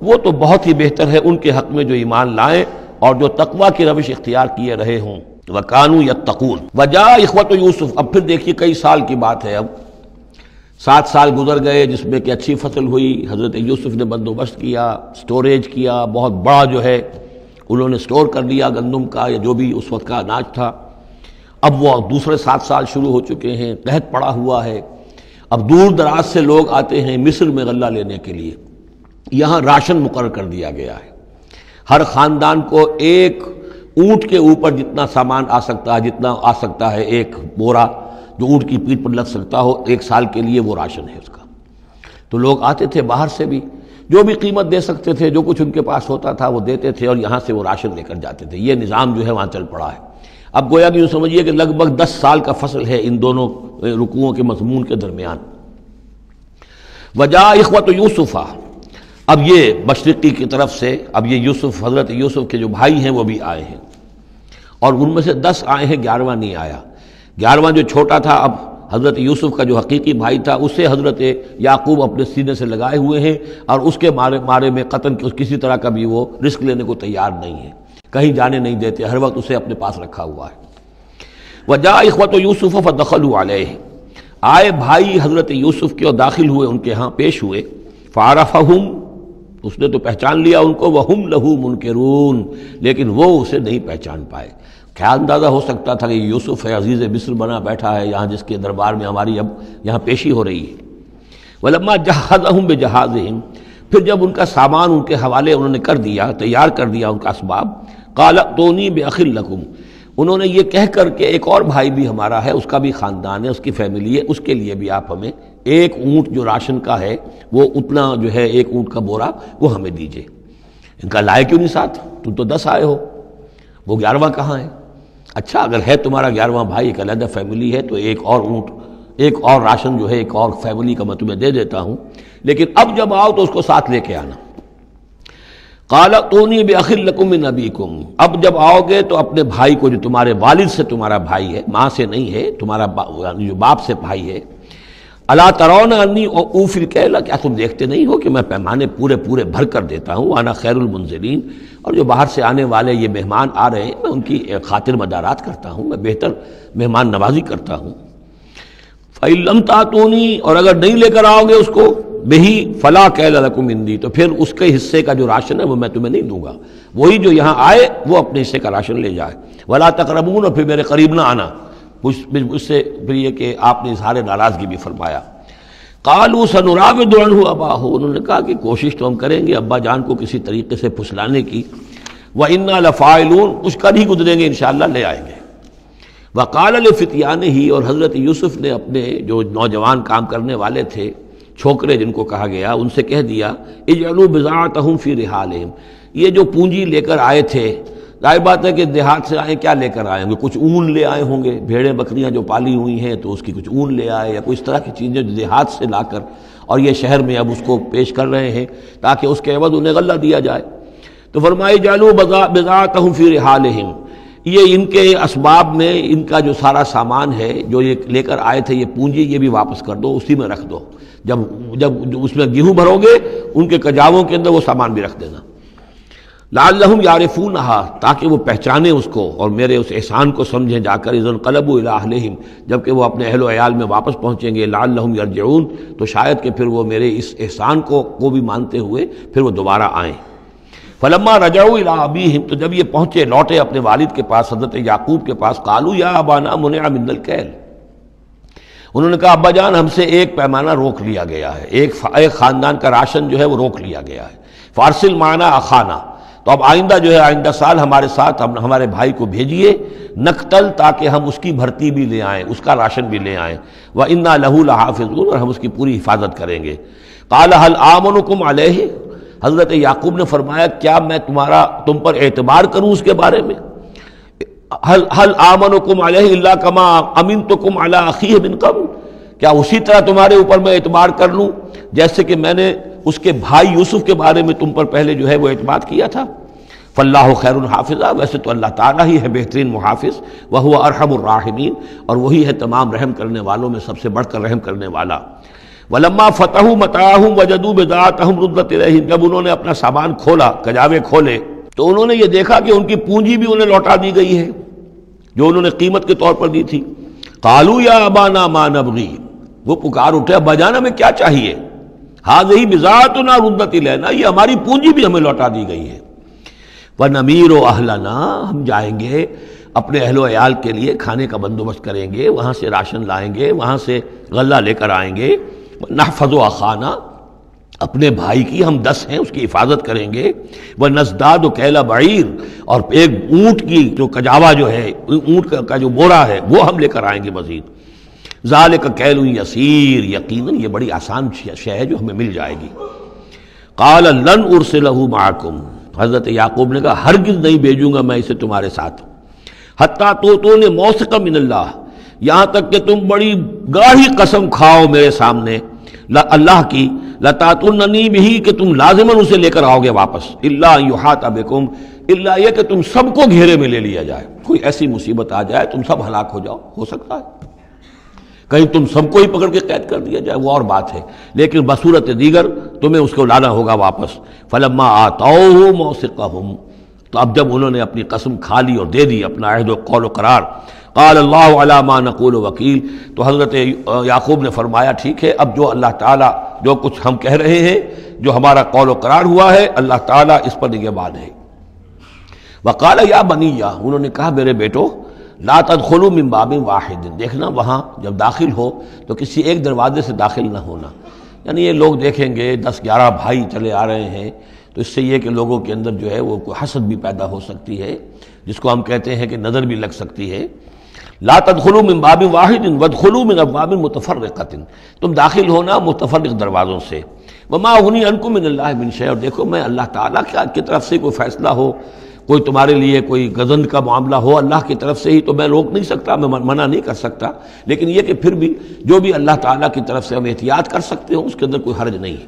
وہ تو بہت ہی بہتر ہے ان کے حق میں جو ایمان لائیں اور جو تقوی کی روش اختیار کیے رہے ہوں۔ وَكَانُوا يَتَّقُونَ۔ وَجَاءَ إِخْوَةُ يُوسُف، اب پھر دیکھیے کئی سال کی بات ہے، اب 7 سال گزر گئے جس میں کہ اچھی فصل ہوئی، حضرت یوسف نے بندوبست کیا، سٹوریج کیا، بہت بڑا جو ہے انہوں نے سٹور کر لیا گندم کا یا جو بھی اس وقت کا اناج تھا۔ اب وہ دوسرے 7 سال شروع ہو چکے ہیں، قحط پڑا ہوا ہے، اب دور دراز سے لوگ آتے ہیں مصر میں غلہ لینے کے لیے، یہاں راشن مقرر کر دیا گیا ہے، ہر خاندان کو ایک اونٹ کے اوپر جتنا سامان آ سکتا ہے، جتنا آ سکتا ہے ایک بورا جو اونٹ کی پیٹھ پر لگ سکتا ہو، 1 سال کے لیے وہ راشن ہے اس کا۔ تو لوگ آتے تھے باہر سے بھی، جو بھی قیمت دے سکتے تھے، جو کچھ ان کے پاس ہوتا تھا وہ دیتے تھے اور یہاں سے وہ راشن لے کر جاتے تھے۔ یہ نظام جو ہے وہاں چل پڑا ہے۔ اب گویا کہ یوں سمجھیے کہ لگ بھگ 10 سال کا فصل ہے ان دونوں رکوعوں کے مضمون کے درمیان۔ وجاء اخوۃ یوسف، اب یہ مشرقی کی طرف سے اب یہ یوسف، حضرت یوسف کے جو بھائی ہیں وہ بھی آئے ہیں، اور ان میں سے 10 آئے ہیں، 11واں نہیں آیا۔ 11واں جو چھوٹا تھا، اب حضرت یوسف کا جو حقیقی بھائی تھا اسے حضرت یعقوب اپنے سینے سے لگائے ہوئے ہیں، اور اس کے مارے میں قتل کسی طرح کا بھی وہ رسک لینے کو تیار نہیں ہے، کہیں جانے نہیں دیتے، ہر وقت اسے اپنے پاس رکھا ہوا ہے۔ وجاء اخوۃ یوسف فدخلوا علیہ، آئے بھائی حضرت یوسف کے اور داخل ہوئے ان کے ہاں، پیش ہوئے۔ فعرفہم، اس نے تو پہچان لیا ان کو، وہم لہ منکرون، لیکن وہ اسے نہیں پہچان پائے۔ خیال اندازہ ہو سکتا تھا کہ یوسف ہے، عزیز مصر بنا بیٹھا ہے یہاں، جس کے دربار میں ہماری اب یہاں پیشی ہو رہی ہے۔ وَلَمَّا جَهَّزَهُم بِجَهَازِهِمْ، پھر جب ان کا سامان ان کے حوالے انہوں نے کر دیا، تیار کر دیا ان کا اسباب، قَالَ ائْتُونِي بِأَخٍ لَكُمْ، انہوں نے یہ کہہ کر کہ ایک اور بھائی بھی ہمارا ہے، اس کا بھی خاندان ہے، اس کی فیملی ہے، اس کے لیے بھی آپ ہمیں ایک اونٹ جو راشن کا ہے وہ اتنا جو ہے ایک اونٹ کا بورا وہ ہمیں دیجئے۔ ان کا لائے کیوں نہیں ساتھ؟ تم تو 10 آئے ہو، وہ 11واں کہاں ہے؟ اچھا اگر ہے تمہارا 11واں بھائی، ایک علیحدہ فیملی ہے، تو ایک اور اونٹ، ایک اور راشن جو ہے ایک اور فیملی کا میں تمہیں دے دیتا ہوں، لیکن اب جب آؤ تو اس کو ساتھ لے کے آنا۔ قال ائتونی بأخ لکم من ابیکم، اب جب آؤ گے تو اپنے بھائی کو جو تمہارے والد سے تمہارا بھائی ہے، ماں سے نہیں ہے، تمہارا جو باپ سے بھائی ہے، الا ترون انی اوفی الکیل، کیا تم دیکھتے نہیں ہو کہ میں پیمانے پورے پورے بھر کر دیتا ہوں، وانا خیر المنزلین، اور جو باہر سے آنے والے یہ مہمان آ رہے ہیں میں ان کی خاطر مدارات کرتا ہوں، میں بہتر مہمان نوازی کرتا ہوں۔ فإن لم تأتونی، اور اگر نہیں لے کر آؤ گے اس کو، بہی فلا کیل لکم عندی، تو پھر اس کے حصے کا جو راشن ہے وہ میں تمہیں نہیں دوں گا، وہی جو یہاں آئے وہ اپنے حصے کا راشن لے جائے۔ ولا تقربون، اور پھر میرے قریب نہ آنا، اس سے پھر یہ کہ آپ نے اظہار ناراضگی بھی فرمایا۔ قالوا سنراود عنہ اباہ، انہوں نے کہا کہ کوشش تو ہم کریں گے ابا جان کو کسی طریقے سے پھسلانے کی، وَإِنَّا لَفَاعِلُونَ، کچھ کر ہی گزریں گے انشاءاللہ، لے آئیں گے۔ وَقَالَ لِفِتْيَانِهِ، اور حضرت یوسف نے اپنے جو نوجوان کام کرنے والے تھے، چھوکرے جن کو کہا گیا، ان سے کہہ دیا اجعلوا بضاعتهم فی رحالہم، یہ جو پونجی لے کر آئے تھے، ظاہر بات ہے کہ دیہات سے آئے کیا لے کر آئے ہوں گے، کچھ اون لے آئے ہوں گے، بھیڑیں بکریاں جو پالی ہوئی ہیں تو اس کی کچھ اون لے آئے، یا کوئی اس طرح کی چیزیں جو دیہات سے لا کر اور یہ شہر میں اب اس کو پیش کر رہے ہیں تاکہ اس کے عوض انہیں غلہ دیا جائے۔ تو فرمایا اجعلوا بضاعتهم فی رحالہم، یہ ان کے اسباب میں ان کا جو سارا سامان ہے جو یہ لے کر آئے تھے، یہ پونجی یہ بھی واپس کر دو، اسی میں رکھ دو، جب اس میں گیہوں بھرو گے ان کے کجاووں کے اندر وہ سامان بھی رکھ دینا۔ لعلہم یعرفونہا، تاکہ وہ پہچانے اس کو اور میرے اس احسان کو سمجھیں جا کر، اذا انقلبوا الی اہلہم، جبکہ وہ اپنے اہل و عیال میں واپس پہنچیں گے، لعلہم یرجعون، تو شاید کہ پھر وہ میرے اس احسان کو بھی مانتے ہوئے پھر وہ دوبارہ آئیں۔ فلما رجعوا الی ابیہم، تو جب یہ پہنچے لوٹے اپنے والد کے پاس، حضرت یعقوب کے پاس، قالوا یا ابانا منع منا الکیل، انہوں نے کہا ابا جان ہم سے ایک پیمانہ روک لیا گیا ہے، ایک خاندان کا راشن جو ہے وہ روک لیا گیا ہے، فارسل معنا اخانا، تو اب آئندہ جو ہے آئندہ سال ہمارے ساتھ ہمارے بھائی کو بھیجیے، نقتل، تاکہ ہم اس کی بھرتی بھی لے آئیں، اس کا راشن بھی لے آئیں، وَإِنَّا لَهُ لَحَافِظُونَ، اور ہم اس کی پوری حفاظت کریں گے۔ قَالَ هَلْ آمَنُكُمْ عَلَيْهِ، حضرت یعقوب نے فرمایا کیا میں تم پر اعتبار کروں اس کے بارے میں؟ هَلْ آمَنُكُمْ عَلَيْهِ إِلَّا كَمَا أَمِنْتُكُمْ عَلَىٰ أَخِيهِ مِنْ قَبْلُ، کیا اسی طرح تمہارے اوپر میں اعتبار کر لوں جیسے کہ میں نے اس کے بھائی یوسف کے بارے میں تم پر پہلے جو ہے وہ اعتماد کیا تھا؟ فاللہ خیر حافظہ، ویسے تو اللہ تعالیٰ ہی ہے بہترین محافظ، وہو ارحم الراحمین، اور وہی ہے تمام رحم کرنے والوں میں سب سے بڑھ کر رحم کرنے والا۔ ولما فتحوا متاعهم وجدوا بضاعتهم ردت الیہم، جب انہوں نے اپنا سامان کھولا، کجاوے کھولے، تو انہوں نے یہ دیکھا کہ ان کی پونجی بھی انہیں لوٹا دی گئی ہے جو انہوں نے قیمت کے طور پر دی تھی۔ قالوا یا ابانا ما نبغی، وہ پکار اٹھے ابا جان ہمیں کیا چاہیے، ہذہ بضاعتنا ردت الینا، یہ ہماری پونجی بھی ہمیں لوٹا دی گئی ہے۔ وَنَمِيرُ أَهْلَنَا، ہم جائیں گے اپنے اہل و عیال کے لیے کھانے کا بندوبست کریں گے، وہاں سے راشن لائیں گے، وہاں سے غلہ لے کر آئیں گے۔ نَحْفَظُ أَخَانَا، اپنے بھائی کی ہم 10 ہیں اس کی حفاظت کریں گے۔ وَنَزْدَادُ كَيْلَ بَعِيرٍ، اور ایک اونٹ کی جو کجاوا جو ہے، اونٹ کا جو بورا ہے وہ ہم لے کر آئیں گے مزید۔ ذَلِكَ كَيْلٌ يَسِيرٌ، یقیناً یہ بڑی آسان شے ہے جو ہمیں مل جائے گی۔ قَالَ لَنْ أُرْسِلَهُ مَعَكُمْ، حضرت یعقوب نے کہا ہرگز نہیں بھیجوں گا میں اسے تمہارے ساتھ، حتیٰ تؤتونی موثقا من اللہ، یہاں تک کہ تم بڑی گاڑی قسم کھاؤ میرے سامنے اللہ کی، لتاتوننی بہ، کہ تم لازماً اسے لے کر آؤ گے واپس، الا ان یحاط بکم، الا یہ کہ تم سب کو گھیرے میں لے لیا جائے، کوئی ایسی مصیبت آ جائے تم سب ہلاک ہو جاؤ، ہو سکتا ہے کہیں تم سب کو ہی پکڑ کے قید کر دیا جائے، وہ اور بات ہے، لیکن بصورت دیگر تمہیں اس کو لانا ہوگا واپس۔ فلما آتوہ موثقہم، تو اب جب انہوں نے اپنی قسم کھا لی اور دے دی اپنا عہد و قول و قرار، قال اللہ علی ما نقول وکیل، تو حضرت یعقوب نے فرمایا ٹھیک ہے، اب جو اللہ تعالیٰ جو کچھ ہم کہہ رہے ہیں، جو ہمارا قول و قرار ہوا ہے، اللہ تعالیٰ اس پر نگہبان ہے۔ وقال یا بنیا، انہوں نے کہا میرے بیٹو، لا تدخلوا من باب واحد، دیکھنا وہاں جب داخل ہو تو کسی ایک دروازے سے داخل نہ ہونا. یعنی یہ لوگ دیکھیں گے 10-11 بھائی چلے آ رہے ہیں تو اس سے یہ کہ لوگوں کے اندر جو ہے وہ کوئی حسد بھی پیدا ہو سکتی ہے، جس کو ہم کہتے ہیں کہ نظر بھی لگ سکتی ہے. لا تدخلوا من باب واحد وادخلوا من ابواب متفرقۃ، تم داخل ہونا متفرق دروازوں سے. وما اغنی عنکم من اللہ من شیء، اور دیکھو میں اللہ تعالیٰ کی طرف سے کوئی فیصلہ ہو، کوئی تمہارے لیے کوئی غضب کا معاملہ ہو اللہ کی طرف سے ہی تو میں روک نہیں سکتا، میں منع نہیں کر سکتا، لیکن یہ کہ پھر بھی جو بھی اللہ تعالیٰ کی طرف سے ہم احتیاط کر سکتے ہوں اس کے اندر کوئی حرج نہیں ہے.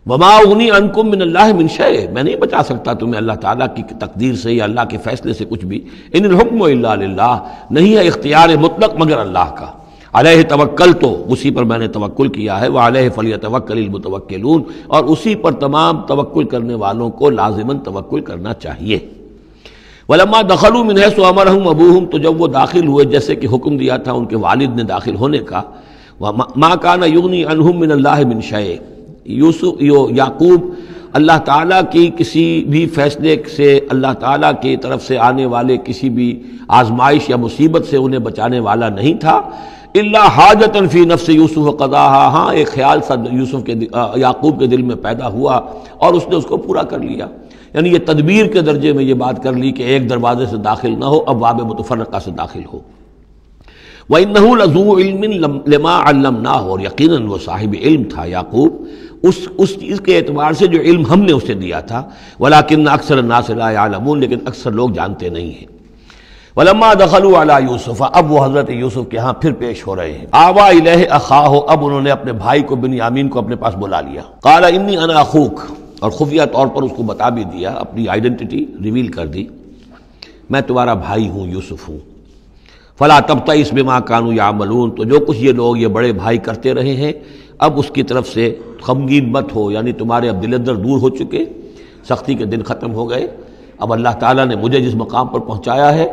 وما اغنی عنکم من اللہ من شیء، میں نہیں بچا سکتا تمہیں اللہ تعالیٰ کی تقدیر سے یا اللہ کے فیصلے سے کچھ بھی. ان الحکم الا للہ، نہیں ہے اختیار مطلق مگر اللہ کا. علیہ توکلت، اسی پر میں نے توکل کیا ہے. وعلیہ فلیتوکل المتوکلون، اور اسی پر تمام توکل کرنے والوں کو لازماً توکل کرنا چاہیے. ولما دخلوا من حیث امرهم ابوہم، تو جب وہ داخل ہوئے جیسے کہ حکم دیا تھا ان کے والد نے داخل ہونے کا. ما کان یغنی عنہم من اللہ من شیء، یعقوب اللہ تعالیٰ کی کسی بھی فیصلے سے، اللہ تعالیٰ کی طرف سے آنے والے کسی بھی آزمائش یا مصیبت سے انہیں بچانے والا نہیں تھا. الا حاجۃ فی نفس یوسف قضاها، ہاں ایک خیال سا یوسف کے یعقوب کے دل میں پیدا ہوا اور اس نے اس کو پورا کر لیا. یعنی یہ تدبیر کے درجے میں یہ بات کر لی کہ ایک دروازے سے داخل نہ ہو، ابواب متفرقہ سے داخل ہو. وَإِنَّهُ لَذُو عِلْمٍ لِمَا عَلَّمْنَاهُ، اور یقیناً وہ صاحب علم تھا یعقوب اس چیز کے اعتبار سے جو علم ہم نے اسے دیا تھا. وَلَكِنَّ أَكْثَرَ النَّاسِ لَا يَعْلَمُونَ، لیکن اکثر لوگ جانتے نہیں ہیں. وَلَمَّا دَخَلُوا عَلَى يُوسُفَ، اب وہ حضرت یوسف کے ہاں پھر پیش ہو رہے ہیں. آوَا إِلَيْهِ أَخَاهُ، اب انہوں نے اپنے بھائی کو بنیامین کو اپنے پاس بلا لیا. قَالَ إِنِّي أَنَا أَخُوكَ، اور خفیہ طور پر اس کو بتا بھی دیا، اپنی آئیڈینٹی ریویل کر دی، میں تمہارا بھائی ہوں، یوسف ہوں. فلا تبتئس بما كانوا يعملون، تو جو کچھ یہ لوگ یہ بڑے بھائی کرتے رہے ہیں اب اس کی طرف سے غمگین مت ہو. یعنی تمہارے اب دل اندر دور ہو چکے، سختی کے دن ختم ہو گئے. اب اللہ تعالیٰ نے مجھے جس مقام پر پہنچایا ہے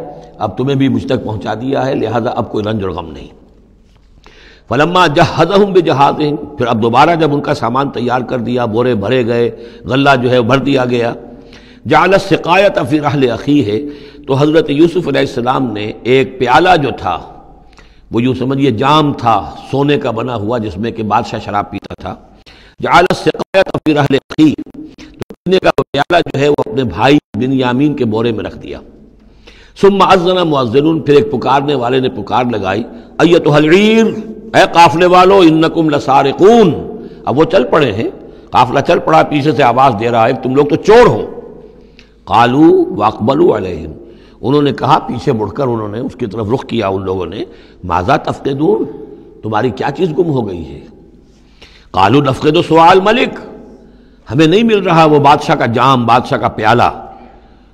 اب تمہیں بھی مجھ تک پہنچا دیا ہے، لہذا اب کوئی رنج اور غم نہیں. فلما جہزہم بجہازہم، پھر اب دوبارہ جب ان کا سامان تیار کر دیا، بورے بھرے گئے، غلہ جو ہے بھر دیا گیا. جعل السقایۃ فی رحل اخیہ، تو حضرت یوسف علیہ السلام نے ایک پیالہ جو تھا، وہ یوں سمجھیے جام تھا سونے کا بنا ہوا جس میں کہ بادشاہ شراب پیتا تھا. جعل السقایۃ فی رحل اخیہ، تو پینے کا پیالہ جو ہے وہ اپنے بھائی بنیامین کے بورے میں رکھ دیا. ثم اذن مؤذن، پھر ایک پکارنے والے نے پکار لگائی، ایتھا العیر، اے قافلے والو، انکم لسارقون. اب وہ چل پڑے ہیں، قافلہ چل پڑا، پیچھے سے آواز دے رہا ہے تم لوگ تو چور ہو. قالوا واقبلوا علیہم، انہوں نے کہا، پیچھے مڑ کر انہوں نے اس کی طرف رخ کیا ان لوگوں نے، ماذا تفقدون، تمہاری کیا چیز گم ہو گئی ہے. قالوا نفقد سؤال ملک، ہمیں نہیں مل رہا وہ بادشاہ کا جام، بادشاہ کا پیالہ.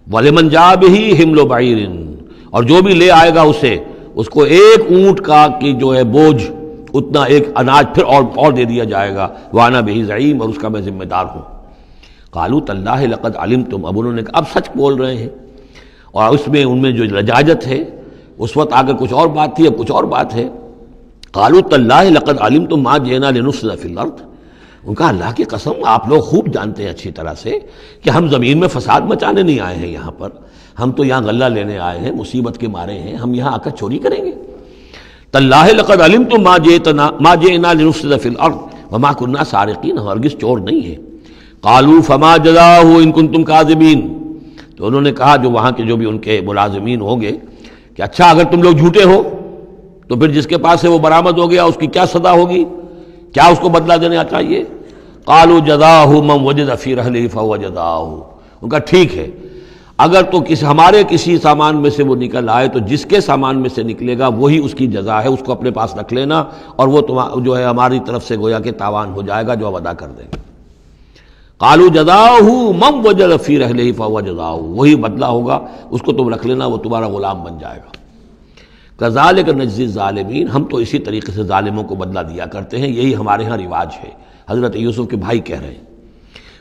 وَلِمَنْ جَاءَ بِهِ حِمْلُ بَعِيرٍ، اور جو بھی لے آئے گا اسے، اس کو ایک اونٹ کا کی جو ہے بوجھ، اتنا ایک اناج پھر اور دے دیا جائے گا. وَأَنَا بِهِ زَعِيمٌ، اور اس کا میں ذمہ دار ہوں. قَالُوا تَاللَّهِ لَقَدْ عَلِمْتُمْ، اب انہوں نے کہا اب سچ بول رہے ہیں، اور اس میں ان میں جو لجاجت ہے، اس وقت آگے کچھ اور بات تھی اب کچھ اور بات ہے. قَالُوا تَاللَّهِ لَقَدْ عَلِمْتُمْ مَا جِئْنَا لِنُفْسِدَ فِي الْأَرْضِ، ان کا اللہ کی قسم آپ لوگ خوب جانتے ہیں اچھی طرح سے کہ ہم زمین میں فساد مچانے نہیں آئے ہیں یہاں پر، ہم تو یہاں غلہ لینے آئے ہیں، مصیبت کے مارے ہیں، ہم یہاں آ کر چوری کریں گے. تاللہ لقد علمتم ما جئنا لنفسد فی الارض وما كنا سارقین، ہرگز چور نہیں ہے. قالوا فما جزاؤہ ان کنتم کاذبین، تو انہوں نے کہا جو وہاں کے جو بھی ان کے ملازمین ہوں گے کہ اچھا اگر تم لوگ جھوٹے ہو تو پھر جس کے پاس سے وہ برآمد ہو گیا اس کی کیا سزا ہوگی، کیا اس کو بدلہ دینا چاہیے. قالوا جزاؤہ من وجد فی رحلہ فہو جزاؤہ، ان کا ٹھیک ہے اگر تو ہمارے کسی سامان میں سے وہ نکل آئے تو جس کے سامان میں سے نکلے گا وہی اس کی جزا ہے، اس کو اپنے پاس رکھ لینا، اور وہ جو ہے ہماری طرف سے گویا کہ تاوان ہو جائے گا جو اب ادا کر دیں گے. قالوا جزاؤہ من وجد فی رحلہ فہو جزاؤہ، وہی بدلہ ہوگا، اس کو تم رکھ لینا، وہ تمہارا غلام بن جائے گا. کذالک نجزی الظالمین، ہم تو اسی طریقے سے ظالموں کو بدلہ دیا کرتے ہیں، یہی ہمارے ہاں رواج ہے. حضرت یوسف کے بھائی کہہ رہے ہیں.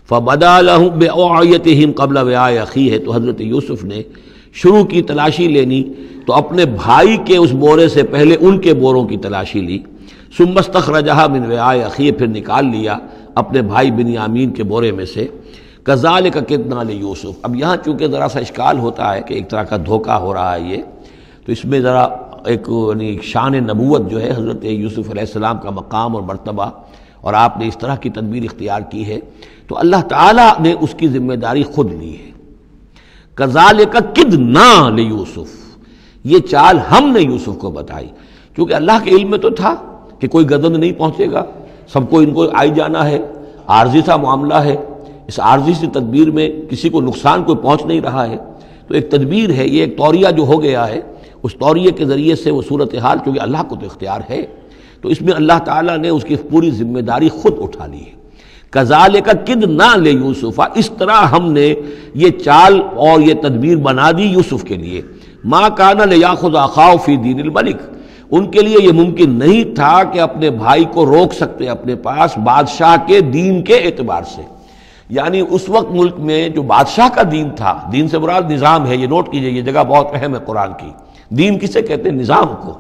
فبدا لهم بأوعیتهم قبل وعاء اخیہ، تو حضرت یوسف نے شروع کی تلاشی لینی تو اپنے بھائی کے اس بورے سے پہلے ان کے بوروں کی تلاشی لی. ثم استخرجها من وعاء اخیہ، پھر نکال لیا اپنے بھائی بنیامین کے بورے میں سے. کذالک کدنا لیوسف۔ اب یہاں چونکہ ذرا سا اشکال ہوتا ہے کہ ایک طرح کا دھوکہ ہو رہا ہے یہ، تو اس میں ذرا ایک یعنی شان نبوت جو ہے حضرت یوسف علیہ السلام کا مقام اور مرتبہ، اور آپ نے اس طرح کی تدبیر اختیار کی ہے، تو اللہ تعالیٰ نے اس کی ذمہ داری خود لی ہے۔ کذالک کدنا لیوسف، یہ چال ہم نے یوسف کو بتائی، کیونکہ اللہ کے علم میں تو تھا کہ کوئی گزند نہیں پہنچے گا، سب کو ان کو آئی جانا ہے، عارضی سا معاملہ ہے، اس عارضی سی تدبیر میں کسی کو نقصان کوئی پہنچ نہیں رہا ہے، تو ایک تدبیر ہے، یہ ایک طوریہ جو ہو گیا ہے، اس طوریے کے ذریعے سے وہ صورتحال، کیونکہ اللہ کو تو اختیار ہے، تو اس میں اللہ تعالیٰ نے اس کی پوری ذمہ داری خود اٹھا لی ہے۔ کذالک کدنا لیوسف، اس طرح ہم نے یہ چال اور یہ تدبیر بنا دی یوسف کے لیے۔ ما کان لیاخذ اخاہ فی دین الملک، ان کے لیے یہ ممکن نہیں تھا کہ اپنے بھائی کو روک سکتے اپنے پاس بادشاہ کے دین کے اعتبار سے، یعنی اس وقت ملک میں جو بادشاہ کا دین تھا، دین سے مراد نظام ہے، یہ نوٹ کیجئے، یہ جگہ بہت اہم ہے قرآن کی۔ دین کسے کہتے ہیں؟ نظام کو۔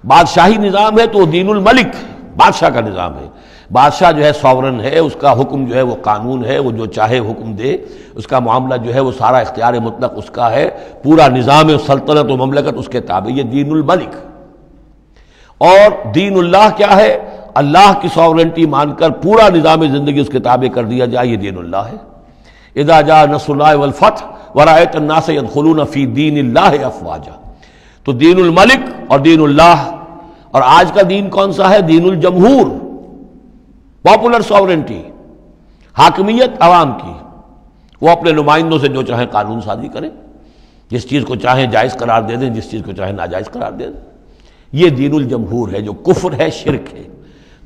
بادشاہی نظام ہے تو وہ دین الملک، بادشاہ کا نظام ہے۔ بادشاہ جو ہے ساورن ہے، اس کا حکم جو ہے وہ قانون ہے، وہ جو چاہے حکم دے، اس کا معاملہ جو ہے وہ سارا اختیار مطلق اس کا ہے، پورا نظام سلطنت و مملکت اس کے تابع، یہ دین الملک۔ اور دین اللہ کیا ہے؟ اللہ کی ساورنٹی مان کر پورا نظام زندگی اس کے تابع کر دیا جائے، یہ دین اللہ ہے۔ اذا جاء نصر اللہ والفتح ورأيت الناس يدخلون في دین اللہ افواجا، تو دین الملک اور دین اللہ۔ اور آج کا دین کون سا ہے؟ دین الجمہور، پاپولر ساورنٹی، حاکمیت عوام کی، وہ اپنے نمائندوں سے جو چاہیں قانون سازی کریں، جس چیز کو چاہیں جائز قرار دے دیں، جس چیز کو چاہیں ناجائز قرار دے دیں۔ یہ دین الجمہور ہے، جو کفر ہے، شرک ہے۔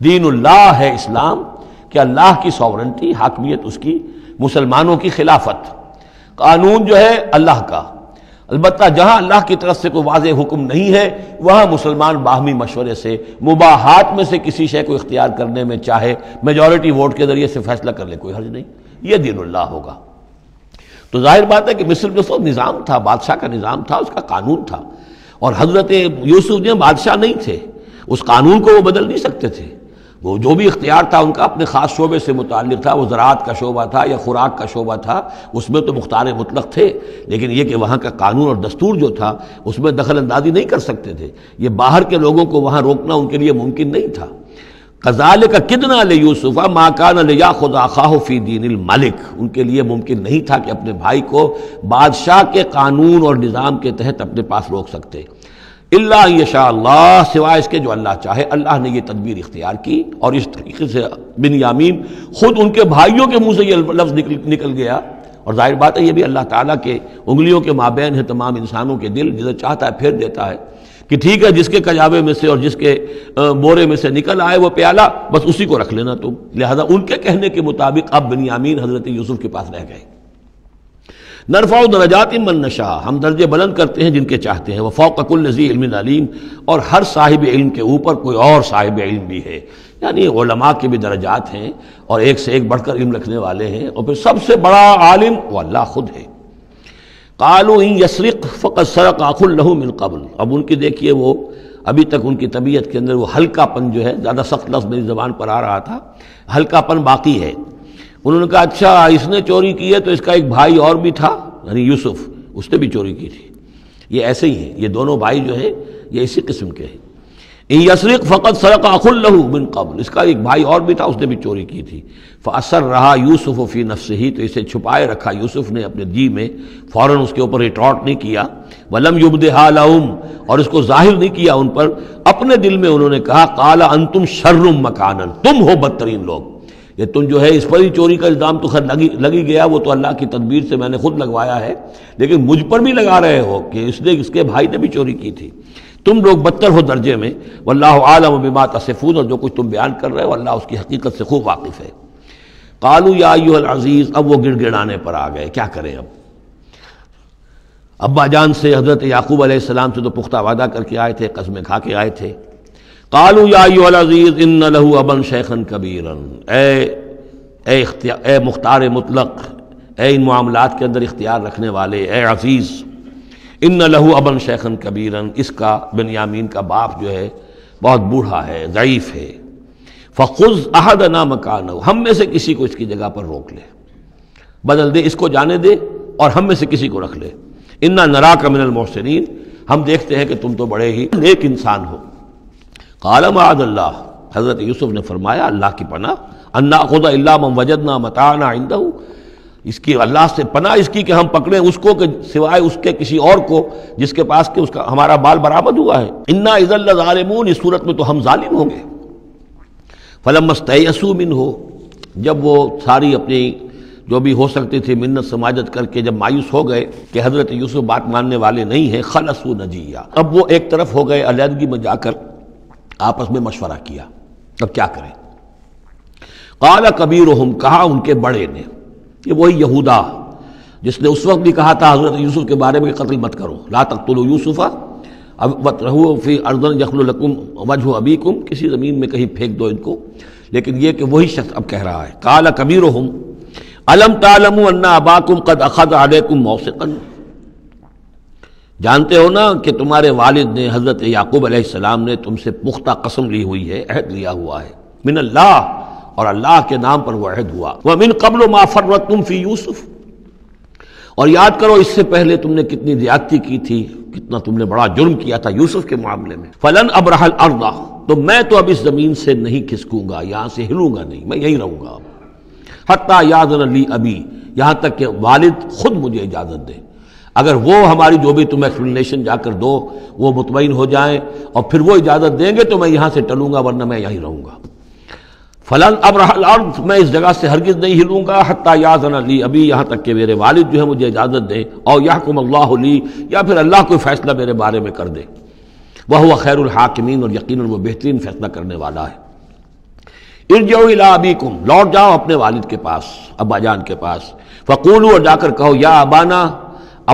دین اللہ ہے اسلام، کہ اللہ کی ساورنٹی، حاکمیت اس کی، مسلمانوں کی خلافت، قانون جو ہے اللہ کا۔ البتہ جہاں اللہ کی طرف سے کوئی واضح حکم نہیں ہے، وہاں مسلمان باہمی مشورے سے مباحات میں سے کسی شے کو اختیار کرنے میں چاہے میجورٹی ووٹ کے ذریعے سے فیصلہ کر لے، کوئی حرج نہیں، یہ دین اللہ ہوگا۔ تو ظاہر بات ہے کہ مصر میں تو نظام تھا، بادشاہ کا نظام تھا، اس کا قانون تھا، اور حضرت یوسف جو بادشاہ نہیں تھے، اس قانون کو وہ بدل نہیں سکتے تھے۔ وہ جو بھی اختیار تھا ان کا اپنے خاص شعبے سے متعلق تھا، وہ زراعت کا شعبہ تھا یا خوراک کا شعبہ تھا، اس میں تو مختار مطلق تھے، لیکن یہ کہ وہاں کا قانون اور دستور جو تھا اس میں دخل اندازی نہیں کر سکتے تھے، یہ باہر کے لوگوں کو وہاں روکنا ان کے لیے ممکن نہیں تھا۔ کذالک کدنا لیوسف ما کان لیاخذ اخاہ فی دین الملک، ان کے لیے ممکن نہیں تھا کہ اپنے بھائی کو بادشاہ کے قانون اور نظام کے تحت اپنے پاس روک سکتے، الا ان یشاء اللہ، سوائے اس کے جو اللہ چاہے۔ اللہ نے یہ تدبیر اختیار کی، اور اس طریقے سے بنیامین خود ان کے بھائیوں کے منہ سے یہ لفظ نکل گیا، اور ظاہر بات ہے یہ بھی اللہ تعالیٰ کے انگلیوں کے مابین ہے تمام انسانوں کے دل، جسے چاہتا ہے پھیر دیتا ہے کہ ٹھیک ہے، جس کے کجاوے میں سے اور جس کے بورے میں سے نکل آئے وہ پیالہ، بس اسی کو رکھ لینا تم۔ لہذا ان کے کہنے کے مطابق اب بنیامین حضرت یوسف کے پاس رہ گئے۔ نرفع درجات من نشاء، ہم درجے بلند کرتے ہیں جن کے چاہتے ہیں، وفوق کل ذی علم علیم، اور ہر صاحب علم کے اوپر کوئی اور صاحب علم بھی ہے، یعنی علماء کے بھی درجات ہیں، اور ایک سے ایک بڑھ کر علم رکھنے والے ہیں، اور پھر سب سے بڑا عالم وہ اللہ خود ہے۔ قالوا ان یسرق فقد سرق اخ له من قبل، اب ان کی دیکھیے وہ ابھی تک ان کی طبیعت کے اندر وہ ہلکا پن جو ہے، زیادہ سخت لفظ میری زبان پر آ رہا تھا، ہلکا پن باقی ہے۔ انہوں نے کہا اچھا اس نے چوری کی ہے تو اس کا ایک بھائی اور بھی تھا، یعنی یوسف، اس نے بھی چوری کی تھی۔ یہ ایسے ہی ہیں، یہ دونوں بھائی جو ہیں یہ اسی قسم کے ہیں۔ ان یسرق فقد سرق اخ له من قبل، اس کا ایک بھائی اور بھی تھا، اس نے بھی چوری کی تھی۔ فاسرها یوسف فی نفسہ، تو اسے چھپائے رکھا یوسف نے اپنے جی میں، فوراً اس کے اوپر ریٹارٹ نہیں کیا۔ ولم یبدھا لهم، اور اس کو ظاہر نہیں کیا ان پر، اپنے دل میں انہوں نے کہا قال انتم شر مکانا، تم ہو بدترین لوگ، یہ تم جو ہے اس پر ہی چوری کا الزام تو خیر لگی گیا، وہ تو اللہ کی تدبیر سے میں نے خود لگوایا ہے، لیکن مجھ پر بھی لگا رہے ہو کہ اس کے بھائی نے بھی چوری کی تھی، تم لوگ بدتر ہو درجے میں۔ واللہ عالم بما تصفون، اور جو کچھ تم بیان کر رہے ہو اللہ اس کی حقیقت سے خوب واقف ہے۔ قالوا یا ایھا العزیز، اب وہ گڑ گڑانے پر آ گئے، کیا کریں اب؟ ابا جان سے حضرت یعقوب علیہ السلام سے تو پختہ وعدہ کر کے آئے تھے، قسمیں کھا کے آئے تھے۔ قالوا یا ایھا العزیز ان له ابا شیخا کبیرا، اے مختار مطلق، اے ان معاملات کے اندر اختیار رکھنے والے، اے عزیز، ان له ابا شیخا کبیرا، اس کا بنیامین کا باپ جو ہے بہت بوڑھا ہے، ضعیف ہے۔ فخذ احدنا مکانہ، ہم میں سے کسی کو اس کی جگہ پر روک لے، بدل دے، اس کو جانے دے اور ہم میں سے کسی کو رکھ لے۔ انا نراک من المحسنین، ہم دیکھتے ہیں کہ تم تو بڑے ہی نیک انسان ہو۔ قال معاذ اللہ، حضرت یوسف نے فرمایا اللہ کی پناہ، ان ناخذ الا من وجدنا متاعنا عنده، اس کی اللہ سے پناہ اس کی کہ ہم پکڑیں اس کو کہ سوائے اس کے کسی اور کو جس کے پاس کہ اس کا ہمارا بال برآمد ہوا ہے۔ انا اذا لظالمون، اس صورت میں تو ہم ظالم ہوں گے۔ فلما استيئسوا منه، جب وہ ساری اپنی جو بھی ہو سکتی تھی منت سماجت کر کے جب مایوس ہو گئے کہ حضرت یوسف بات ماننے والے نہیں ہیں، خلصوا نجیہ، اب وہ ایک طرف ہو گئے، علیحدگی میں جا کر آپس میں مشورہ کیا اب کیا کریں۔ قال کبیرہم، کہا ان کے بڑے نے، یہ وہی یہودا جس نے اس وقت بھی کہا تھا حضرت یوسف کے بارے میں کہ قتل مت کرو، لا تقتلوا یوسف وَاطْرَحُوهُ فِي أَرْضٍ يَخْلُ لَكُمْ وَجْهُ أَبِيكُمْ، کسی زمین میں کہیں پھینک دو ان کو، لیکن یہ کہ وہی شخص اب کہہ رہا ہے۔ قال کبیرہم أَلَمْ تَعْلَمُوا أَنَّ أَبَاكُمْ قَدْ أَخَذَ عَلَيْكُمْ مَوْثِقًا، جانتے ہو نا کہ تمہارے والد نے حضرت یعقوب علیہ السلام نے تم سے پختہ قسم لی ہوئی ہے، عہد لیا ہوا ہے، من اللہ، اور اللہ کے نام پر وہ عہد ہوا، وَمِن قَبْلُ مَا فَرَّطْتُمْ فِي يُوسُف، اور یاد کرو اس سے پہلے تم نے کتنی زیادتی کی تھی، کتنا تم نے بڑا جرم کیا تھا یوسف کے معاملے میں۔ فَلَنْ أَبْرَحَ الْأَرْضَ، تو میں تو اب اس زمین سے نہیں کھسکوں گا، یہاں سے ہلوں گا نہیں، میں یہیں رہوں گا حتیٰ یأذن لی ابی، یہاں تک کہ والد خود مجھے اجازت دے، اگر وہ ہماری جو بھی تم ایکسپلینیشن جا کر دو وہ مطمئن ہو جائیں اور پھر وہ اجازت دیں گے تو میں یہاں سے ٹلوں گا، ورنہ میں یہیں رہوں گا۔ فلن ابرح الارض، میں اس جگہ سے ہرگز نہیں ہلوں گا، حتی یاذن لی ابی، یہاں تک کہ میرے والد جو ہے مجھے اجازت دیں، اور یحکم اللہ لی، یا پھر اللہ کوئی فیصلہ میرے بارے میں کر دے، وہو خیر الحاکمین، اور یقیناً وہ بہترین فیصلہ کرنے والا ہے۔ ارجعوا الی ابیکم، لوٹ جاؤ اپنے والد کے پاس، ابا جان کے پاس، فقولوا، اور جا کر کہو، یا ابانا،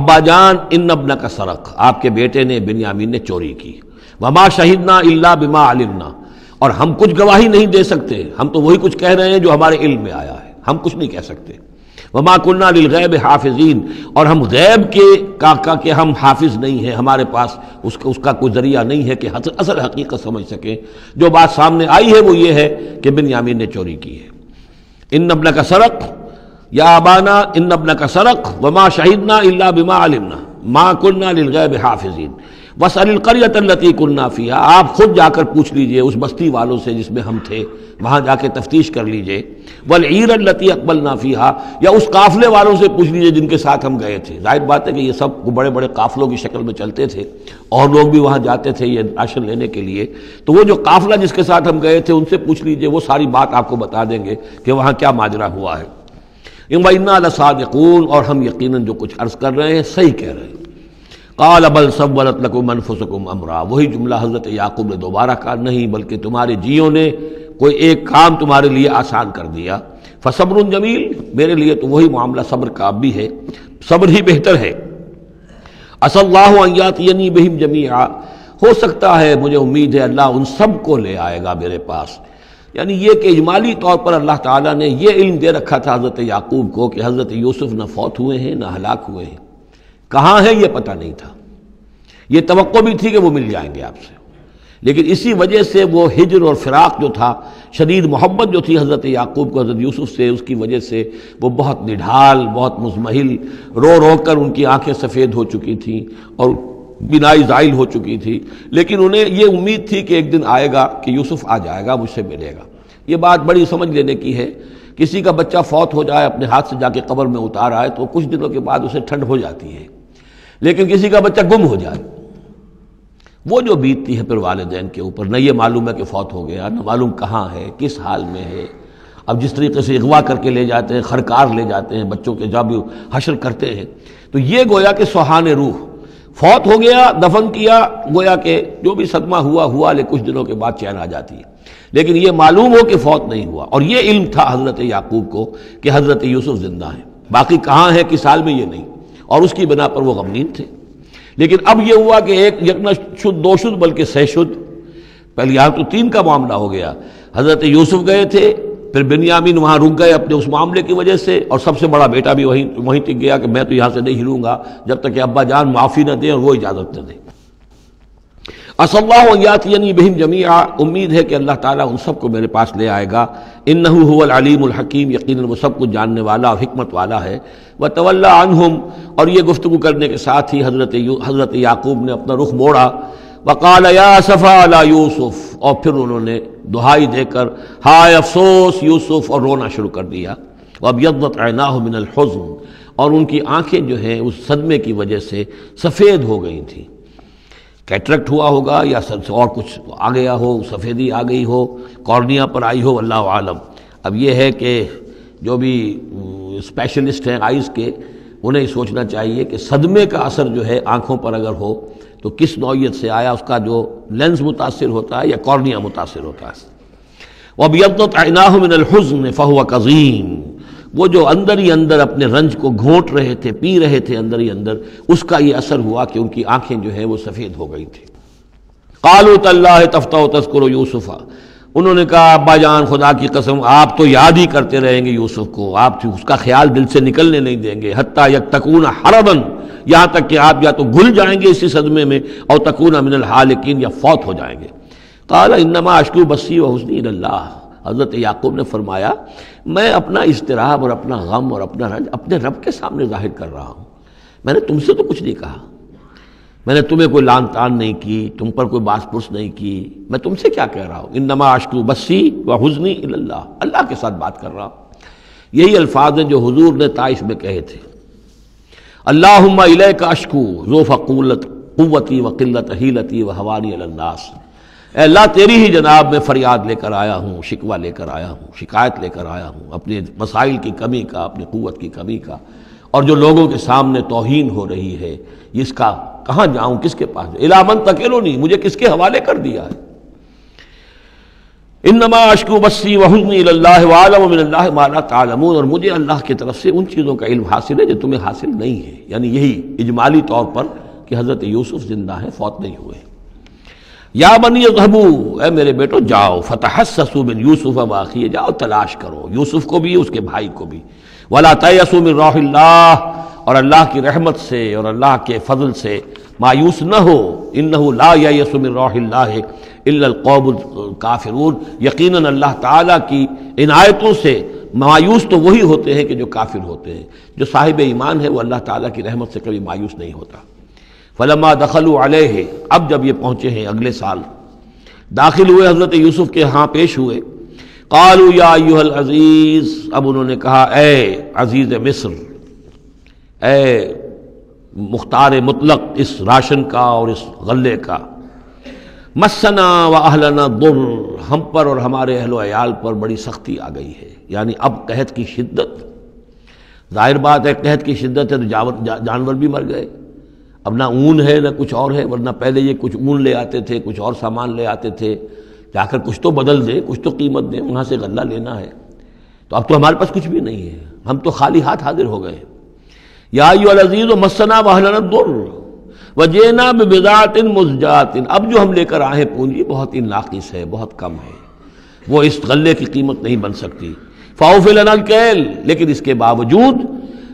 ابا جان، ان ابنک سرق، آپ کے بیٹے نے بنیامین نے چوری کی، وما شہدنا الا بما علمنا، اور ہم کچھ گواہی نہیں دے سکتے، ہم تو وہی کچھ کہہ رہے ہیں جو ہمارے علم میں آیا ہے، ہم کچھ نہیں کہہ سکتے۔ وما كنا للغیب حافظین، اور ہم غیب کے ہم حافظ نہیں ہیں، ہمارے پاس اس کا کوئی ذریعہ نہیں ہے کہ اصل حقیقت سمجھ سکیں، جو بات سامنے آئی ہے وہ یہ ہے کہ بنیامین نے چوری کی ہے۔ ان ابنک سرق یا ابانا ان ابنک سرق وما شہدنا الا بما علمنا ما كنا للغیب حافظین واسأل القریۃ التی كنا فیہا، آپ خود جا کر پوچھ لیجئے اس بستی والوں سے جس میں ہم تھے، وہاں جا کے تفتیش کر لیجئے، والعیر التی اقبلنا فیہا، یا اس قافلے والوں سے پوچھ لیجئے جن کے ساتھ ہم گئے تھے۔ ظاہر بات ہے کہ یہ سب بڑے بڑے قافلوں کی شکل میں چلتے تھے اور لوگ بھی وہاں جاتے تھے یہ راشن لینے کے لیے، تو وہ جو قافلہ جس کے ساتھ ہم گئے تھے ان سے پوچھ لیجئے، وہ ساری بات آپ کو بتا دیں گے کہ وہاں کیا ماجرا ہوا ہے۔ وَإِنَّا لَصَادِقُونَ، اور ہم یقیناً جو کچھ عرض کر رہے ہیں صحیح کہہ رہے ہیں۔ قال بل سولت لكم انفسكم امرا، وہی جملہ حضرت یعقوب نے دوبارہ کہا، نہیں بلکہ تمہارے جیوں نے کوئی ایک کام تمہارے لیے آسان کر دیا، فصبر جمیل، میرے لیے تو وہی معاملہ صبر کا بھی ہے، صبر ہی بہتر ہے۔ عسى الله ان ياتيني بهم جميعا، ہو سکتا ہے، مجھے امید ہے اللہ ان سب کو لے آئے گا میرے پاس، یعنی یہ کہ اجمالی طور پر اللہ تعالیٰ نے یہ علم دے رکھا تھا حضرت یعقوب کو کہ حضرت یوسف نہ فوت ہوئے ہیں نہ ہلاک ہوئے ہیں، کہاں ہے یہ پتہ نہیں تھا، یہ توقع بھی تھی کہ وہ مل جائیں گے آپ سے، لیکن اسی وجہ سے وہ ہجر اور فراق جو تھا، شدید محبت جو تھی حضرت یعقوب کو حضرت یوسف سے، اس کی وجہ سے وہ بہت نڈھال، بہت مزمحل، رو رو کر ان کی آنکھیں سفید ہو چکی تھیں اور بینائی زائل ہو چکی تھی، لیکن انہیں یہ امید تھی کہ ایک دن آئے گا کہ یوسف آ جائے گا، مجھ سے ملے گا۔ یہ بات بڑی سمجھ لینے کی ہے، کسی کا بچہ فوت ہو جائے، اپنے ہاتھ سے جا کے قبر میں اتار آئے تو کچھ دنوں کے بعد اسے ٹھنڈ ہو جاتی ہے، لیکن کسی کا بچہ گم ہو جائے، وہ جو بیتتی ہے پھر والدین کے اوپر، نہ یہ معلوم ہے کہ فوت ہو گیا، نہ معلوم کہاں ہے، کس حال میں ہے۔ اب جس طریقے سے اغوا کر کے لے جاتے ہیں، خرکار لے جاتے ہیں بچوں کے، جب حشر کرتے ہیں، تو یہ گویا کہ سوہان روح، فوت ہو گیا، دفن کیا، گویا کہ جو بھی صدمہ ہوا لیکن کچھ دنوں کے بعد چین آ جاتی ہے، لیکن یہ معلوم ہو کہ فوت نہیں ہوا، اور یہ علم تھا حضرت یعقوب کو کہ حضرت یوسف زندہ ہیں، باقی کہاں ہے کس حال میں یہ نہیں، اور اس کی بنا پر وہ غمگین تھے۔ لیکن اب یہ ہوا کہ ایک یک نہ شد دو شد بلکہ سہ شد، پہلے یہاں تو 3 کا معاملہ ہو گیا، حضرت یوسف گئے تھے، پھر بنیامین وہاں رک گئے اپنے اس معاملے کی وجہ سے، اور سب سے بڑا بیٹا بھی وہیں ٹک گیا کہ میں تو یہاں سے نہیں ہلوں گا جب تک کہ ابا جان معافی نہ دیں اور وہ اجازت نہ دیں۔ عسى الله ان ياتيني بهم جميعا، امید ہے کہ اللہ تعالیٰ ان سب کو میرے پاس لے آئے گا. انه هو العلیم الحکیم، یقیناً وہ سب کچھ جاننے والا اور حکمت والا ہے. وتولى عنهم، اور یہ گفتگو کرنے کے ساتھ ہی حضرت یعقوب نے اپنا رخ موڑا. وقال یا اسفا علی یوسف، اور پھر انہوں نے دہائی دے کر ہائے افسوس یوسف، اور رونا شروع کر دیا. وابیضت عیناہ من الحزن، اور ان کی آنکھیں جو ہیں اس صدمے کی وجہ سے سفید ہو گئی تھیں. کیٹریکٹ ہوا ہوگا یا اور کچھ آ گیا ہو، سفیدی آ گئی ہو، کارنیا پر آئی ہو، اللہ عالم. اب یہ ہے کہ جو بھی اسپیشلسٹ ہیں آئیز کے، انہیں سوچنا چاہیے کہ صدمے کا اثر جو ہے آنکھوں پر اگر ہو تو کس نوعیت سے آیا، اس کا جو لینز متاثر ہوتا ہے یا کارنیا متاثر ہوتا ہے. وَابْيَضَّتْ عَيْنَاهُ مِنَ الْحُزْنِ فَهُوَ كَظِيمٌ، وہ جو اندر ہی اندر اپنے رنج کو گھونٹ رہے تھے، پی رہے تھے اندر ہی اندر، اس کا یہ اثر ہوا کہ ان کی آنکھیں جو ہیں وہ سفید ہو گئی تھیں. قَالُوا تَاللَّهِ تَفْتَحُ تَذْكُرُ يُوسُفَ، انہوں نے کہا ابا جان خدا کی قسم آپ تو یاد ہی کرتے رہیں گے یوسف کو، آپ اس کا خیال دل سے نکلنے نہیں دیں گے. حتیٰ یکتکون حربا، یہاں تک کہ آپ یا تو گھل جائیں گے اسی صدمے میں، اور تکون من الحالکین، یا فوت ہو جائیں گے. قال انما اشکو بثی وحزنی الی اللہ، حضرت یعقوب نے فرمایا میں اپنا اضطراب اور اپنا غم اور اپنا رنج اپنے رب کے سامنے ظاہر کر رہا ہوں. میں نے تم سے تو کچھ نہیں کہا، میں نے تمہیں کوئی لان تان نہیں کی، تم پر کوئی باس پرس نہیں کی، میں تم سے کیا کہہ رہا ہوں. انما اشکو بثی وحزنی الی اللہ، اللہ کے ساتھ بات کر رہا ہوں. یہی الفاظ ہیں جو حضور نے طائف میں کہے تھے. اللہم الیک اشکو ذوف قوتی وقلت حیلتی وحوانی علی الناس، اے اللہ تیری ہی جناب میں فریاد لے کر آیا ہوں، شکوہ لے کر آیا ہوں، شکایت لے کر آیا ہوں اپنے مسائل کی کمی کا، اپنی قوت کی کمی کا، اور جو لوگوں کے سامنے توہین ہو رہی ہے اس کا کہاں جاؤں، کس کے پاس. الی من تکلنی، مجھے کس کے حوالے کر دیا ہے. انما اشکو بثی وحزنی الی اللہ واعلم من اللہ ما لا تعلمون، اور مجھے اللہ کی طرف سے ان چیزوں کا علم حاصل ہے جو تمہیں حاصل نہیں ہے. یعنی یہی اجمالی طور پر کہ حضرت یوسف زندہ ہیں، فوت نہیں ہوئے. یا بنی اذهبوا، اے میرے بیٹو جاؤ، فتحسسوا من یوسف واخیہ، جاؤ تلاش کرو یوسف کو بھی اس کے بھائی کو بھی. ولا تیأسوا من روح اللہ، اور اللہ کی رحمت سے اور اللہ کے فضل سے مایوس نہ ہو. انہ لا ییأس من روح اللہ الا القوم الکافرون، یقیناً اللہ تعالیٰ کی عنایتوں سے مایوس تو وہی ہوتے ہیں کہ جو کافر ہوتے ہیں. جو صاحب ایمان ہے وہ اللہ تعالیٰ کی رحمت سے کبھی مایوس نہیں ہوتا. فلما دخلوا علیہ، اب جب یہ پہنچے ہیں اگلے سال، داخل ہوئے حضرت یوسف کے ہاں پیش ہوئے. قالوا یا ایھا العزیز، اب انہوں نے کہا اے عزیز مصر، اے مختار مطلق اس راشن کا اور اس غلے کا. مسنا و اہلنا ضر، ہم پر اور ہمارے اہل و عیال پر بڑی سختی آ گئی ہے. یعنی اب قحط کی شدت، ظاہر بات ہے قحط کی شدت ہے تو جانور بھی مر گئے. اب نہ اون ہے نہ کچھ اور ہے، ورنہ پہلے یہ کچھ اون لے آتے تھے، کچھ اور سامان لے آتے تھے، جا کر کچھ تو بدل دیں، کچھ تو قیمت دیں، وہاں سے غلہ لینا ہے. تو اب تو ہمارے پاس کچھ بھی نہیں ہے، ہم تو خالی ہاتھ حاضر ہو گئے. یا ایھا العزیز مسنا واہلنا الضر وجئنا ببضاعۃ مزجاۃ، اب جو ہم لے کر آئے پونجی بہت ہی ناقص ہے، بہت کم ہے، وہ اس غلے کی قیمت نہیں بن سکتی. فاوفی لنا الکیل، لیکن اس کے باوجود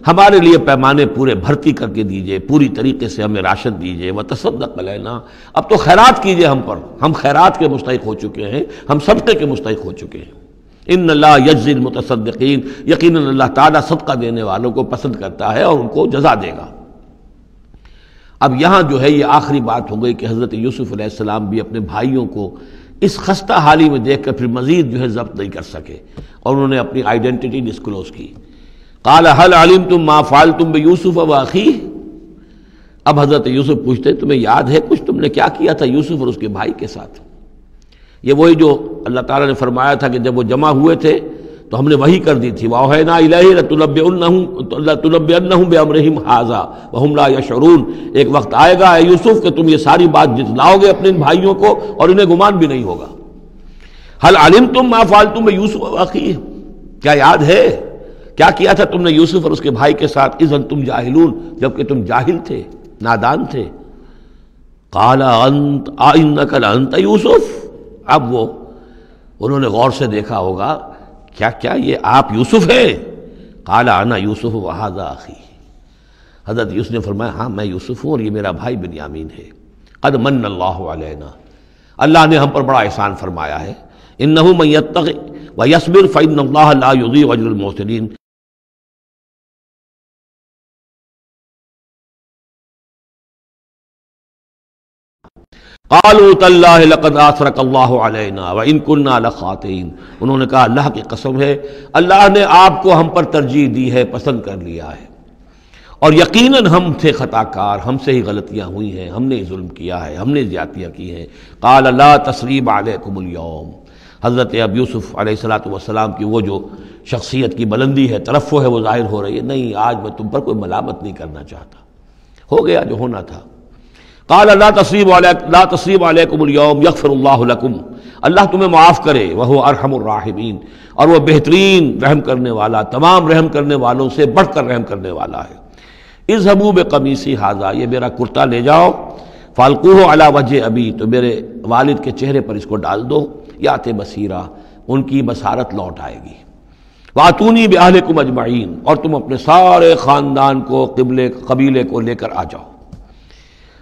ہمارے لیے پیمانے پورے بھرتی کر کے دیجئے، پوری طریقے سے ہمیں راشن دیجئے. وتصدق علینا، اب تو خیرات کیجئے ہم پر، ہم خیرات کے مستحق ہو چکے ہیں، ہم صدقے کے مستحق ہو چکے ہیں. ان اللہ یجزی المتصدقین، یقیناً اللہ تعالیٰ صدقہ دینے والوں کو پسند کرتا ہے اور ان کو جزا دے گا. اب یہاں جو ہے یہ آخری بات ہو گئی کہ حضرت یوسف علیہ السلام بھی اپنے بھائیوں کو اس خستہ حالی میں دیکھ کر پھر مزید جو ہے ضبط نہیں کر سکے، اور انہوں نے اپنی آئیڈینٹی ڈسکلوز کی. قال هل علمتم ما فعلتم بيوسف واخيه، اب حضرت یوسف پوچھتے تمہیں یاد ہے کچھ تم نے کیا کیا تھا یوسف اور اس کے بھائی کے ساتھ. یہ وہی جو اللہ تعالیٰ نے فرمایا تھا کہ جب وہ جمع ہوئے تھے تو ہم نے وحی کر دی تھی، وَأَوْحَيْنَا إِلَيْهِ لَتُنَبِّئَنَّهُم بِأَمْرِهِمْ هَٰذَا وَهُمْ لَا يَشْعُرُونَ، ایک وقت آئے گا اے یوسف کہ تم یہ ساری بات جتلاؤ گے اپنے بھائیوں کو اور انہیں گمان بھی نہیں ہوگا. هل علمتم ما فعلتم بيوسف واخيه، کیا یاد ہے کیا کیا تھا تم نے یوسف اور اس کے بھائی کے ساتھ؟ اذ انتم جاہلون، جبکہ تم جاہل تھے، نادان تھے. قال انت انک لانت یوسف، اب وہ انہوں نے غور سے دیکھا ہوگا کیا یہ آپ یوسف ہیں؟ قال انا یوسف وہذا اخی، حضرت یوسف نے فرمایا ہاں میں یوسف ہوں اور یہ میرا بھائی بنیامین ہے. قد من اللہ علینا، اللہ نے ہم پر بڑا احسان فرمایا ہے. انہ من یتق ویصبر فإن اللہ لا یضیع اجر المحسنین. قالوا تاللہ لقد آثرک اللہ علینا وإن كنا لخاطئین. انہوں نے کہا اللہ کی قسم ہے اللہ نے آپ کو ہم پر ترجیح دی ہے، پسند کر لیا ہے، اور یقیناً ہم تھے خطا کار، ہم سے ہی غلطیاں ہوئی ہیں، ہم نے ظلم کیا ہے، ہم نے زیادتیاں کی ہیں. قال لا تثریب علیکم اليوم. حضرت اب یوسف علیہ السلام کی وہ جو شخصیت کی بلندی ہے، ترفع ہے، وہ ظاہر ہو رہی ہے. نہیں، آج میں تم پر کوئی ملامت نہیں کرنا چاہتا، ہو گیا جو ہونا تھا. قال لا تثریب علیکم اليوم یغفر اللہ لکم. اللہ تمہیں معاف کرے، وہو ارحم الراحمین، اور وہ بہترین رحم کرنے والا، تمام رحم کرنے والوں سے بڑھ کر رحم کرنے والا ہے. اذهبوا بقمیصی ھذا، یہ میرا کرتا لے جاؤ، فالقوہ علی وجہ ابی، تو میرے والد کے چہرے پر اس کو ڈال دو، یات بصیرہ، ان کی بصارت لوٹ آئے گی. واتونی باہلکم اجمعین، اور تم اپنے سارے خاندان کو، قبیلے کو لے کر آ جاؤ.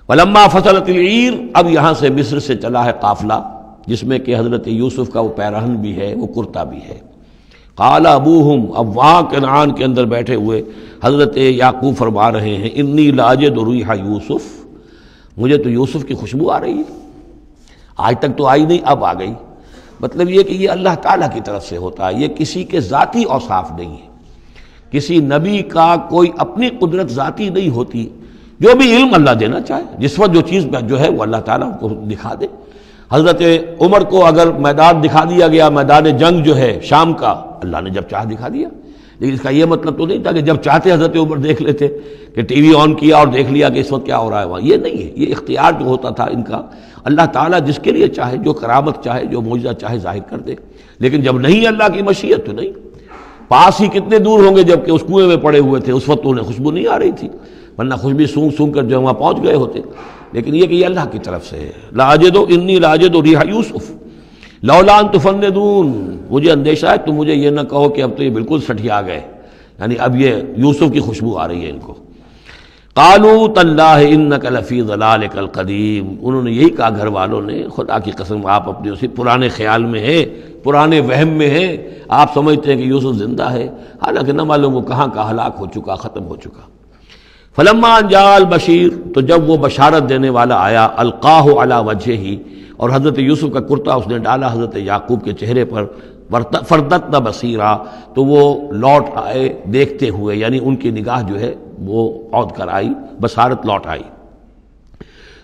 ولما فصلت العیر، اب یہاں سے مصر سے چلا ہے قافلہ جس میں کہ حضرت یوسف کا وہ پیرہن بھی ہے، وہ کرتا بھی ہے. قال ابوہم، اب وہاں کنعان کے اندر بیٹھے ہوئے حضرت یعقوب فرما رہے ہیں انی لاجد ریح یوسف، مجھے تو یوسف کی خوشبو آ رہی ہے، آج تک تو آئی نہیں، اب آ گئی. مطلب یہ کہ یہ اللہ تعالیٰ کی طرف سے ہوتا ہے، یہ کسی کے ذاتی اوصاف نہیں ہے. کسی نبی کا کوئی اپنی قدرت ذاتی نہیں ہوتی، جو بھی علم اللہ دینا چاہے، جس وقت جو چیز جو ہے وہ اللہ تعالیٰ کو دکھا دے. حضرت عمر کو اگر میدان دکھا دیا گیا، میدان جنگ جو ہے شام کا، اللہ نے جب چاہ دکھا دیا، لیکن اس کا یہ مطلب تو نہیں تھا کہ جب چاہتے حضرت عمر دیکھ لیتے، کہ ٹی وی آن کیا اور دیکھ لیا کہ اس وقت کیا ہو رہا ہے وہاں. یہ نہیں ہے، یہ اختیار جو ہوتا تھا ان کا، اللہ تعالیٰ جس کے لیے چاہے، جو کرامت چاہے، جو معجزہ چاہے ظاہر کر دے. لیکن جب نہیں اللہ کی مشیت تو نہیں. پاس ہی کتنے دور ہوں گے جب کہ اس کنویں میں پڑے ہوئے تھے، اس وقت انہیں خوشبو نہیں آ رہی تھی، ورنہ خوشبو سونگ سونگ کر جو وہاں پہنچ گئے ہوتے. لیکن یہ کہ یہ اللہ کی طرف سے ہے. لاجد انی لاجد ریح یوسف لولا ان تفندون، مجھے اندیشہ ہے تم مجھے یہ نہ کہو کہ اب تو یہ بالکل سٹھیا گئے، یعنی اب یہ یوسف کی خوشبو آ رہی ہے ان کو. قالوا تاللہ انک لفی ضلالک القدیم، انہوں نے یہی کہا گھر والوں نے، خدا کی قسم آپ اپنے اسی پرانے خیال میں ہیں، پرانے وہم میں ہیں، آپ سمجھتے ہیں کہ یوسف زندہ ہے، حالانکہ نہ معلوم وہ کہاں کا ہلاک ہو چکا، ختم ہو چکا. فلما جاء البشیر، تو جب وہ بشارت دینے والا آیا، القاہ علی وجہہ، اور حضرت یوسف کا کرتا اس نے ڈالا حضرت یعقوب کے چہرے پر، فردتنا بصیرا، تو وہ لوٹ آئے دیکھتے ہوئے، یعنی ان کی نگاہ جو ہے وہ عود کر آئی، بصارت لوٹ آئی.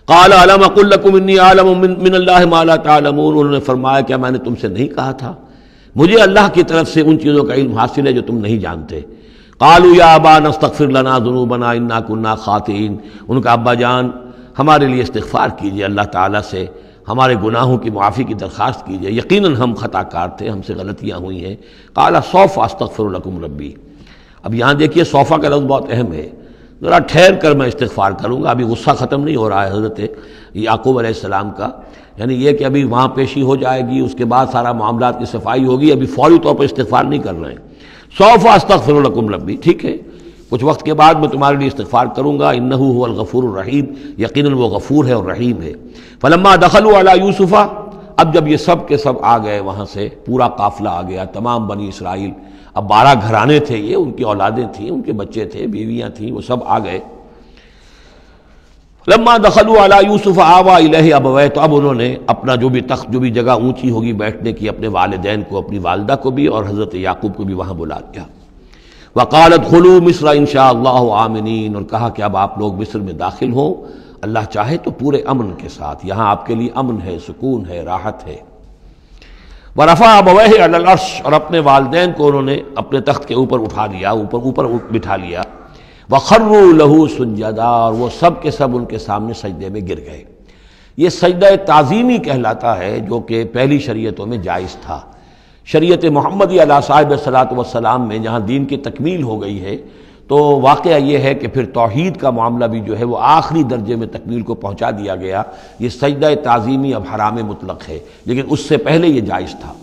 قال الم اقل لکم انی اعلم من اللہ ما لا تعلمون، انہوں نے فرمایا کیا میں نے تم سے نہیں کہا تھا، مجھے اللہ کی طرف سے ان چیزوں کا علم حاصل ہے جو تم نہیں جانتے. قالوا یا ابانا استغفر لنا ذنوبنا انا كنا خاطئین، ان کا ابا جان ہمارے لیے استغفار کیجئے اللہ تعالیٰ سے، ہمارے گناہوں کی معافی کی درخواست کیجئے، یقیناً ہم خطا کار تھے، ہم سے غلطیاں ہوئی ہیں. قال سوف استغفر لکم ربی، اب یہاں دیکھیے صوفہ کا لفظ بہت اہم ہے، ذرا ٹھہر کر میں استغفار کروں گا، ابھی غصہ ختم نہیں ہو رہا ہے حضرت یعقوب علیہ السلام کا، یعنی یہ کہ ابھی وہاں پیشی ہو جائے گی، اس کے بعد سارا معاملات کی صفائی ہوگی، ابھی فوری طور پر استغفار نہیں کر رہے ہیں. سوف استغفر لکم ربی، ٹھیک ہے کچھ وقت کے بعد میں تمہارے لیے استغفار کروں گا، انہ هو الغفور الرحیم، یقیناً وہ غفور ہے اور رحیم ہے. فلما دخلوا علی یوسف، اب جب یہ سب کے سب آ گئے وہاں سے، پورا قافلہ آ گیا، تمام بنی اسرائیل، اب 12 گھرانے تھے یہ، ان کی اولادیں تھیں، ان کے بچے تھے، بیویاں تھیں، وہ سب آ گئے. لما دخلوا علی یوسف آویٰ الیہ ابویہ، تو اب انہوں نے اپنا جو بھی تخت، جو بھی جگہ اونچی ہوگی بیٹھنے کی، اپنے والدین کو، اپنی والدہ کو بھی اور حضرت یعقوب کو بھی وہاں بلا لیا. وقال ادخلوا مصر ان شاء اللہ آمنین، اور کہا کہ اب آپ لوگ مصر میں داخل ہوں اللہ چاہے تو پورے امن کے ساتھ، یہاں آپ کے لیے امن ہے، سکون ہے، راحت ہے. ورفع ابویہ علی العرش، اور اپنے والدین کو انہوں نے اپنے تخت کے اوپر اٹھا لیا، اوپر بٹھا لیا. وخروا لہ سجدا، اور وہ سب کے سب ان کے سامنے سجدے میں گر گئے. یہ سجدہ تعظیمی کہلاتا ہے، جو کہ پہلی شریعتوں میں جائز تھا. شریعت محمدی علیہ صاحب الصلاۃ والسلام میں جہاں دین کی تکمیل ہو گئی ہے، تو واقعہ یہ ہے کہ پھر توحید کا معاملہ بھی جو ہے وہ آخری درجے میں تکمیل کو پہنچا دیا گیا. یہ سجدہ تعظیمی اب حرام مطلق ہے، لیکن اس سے پہلے یہ جائز تھا.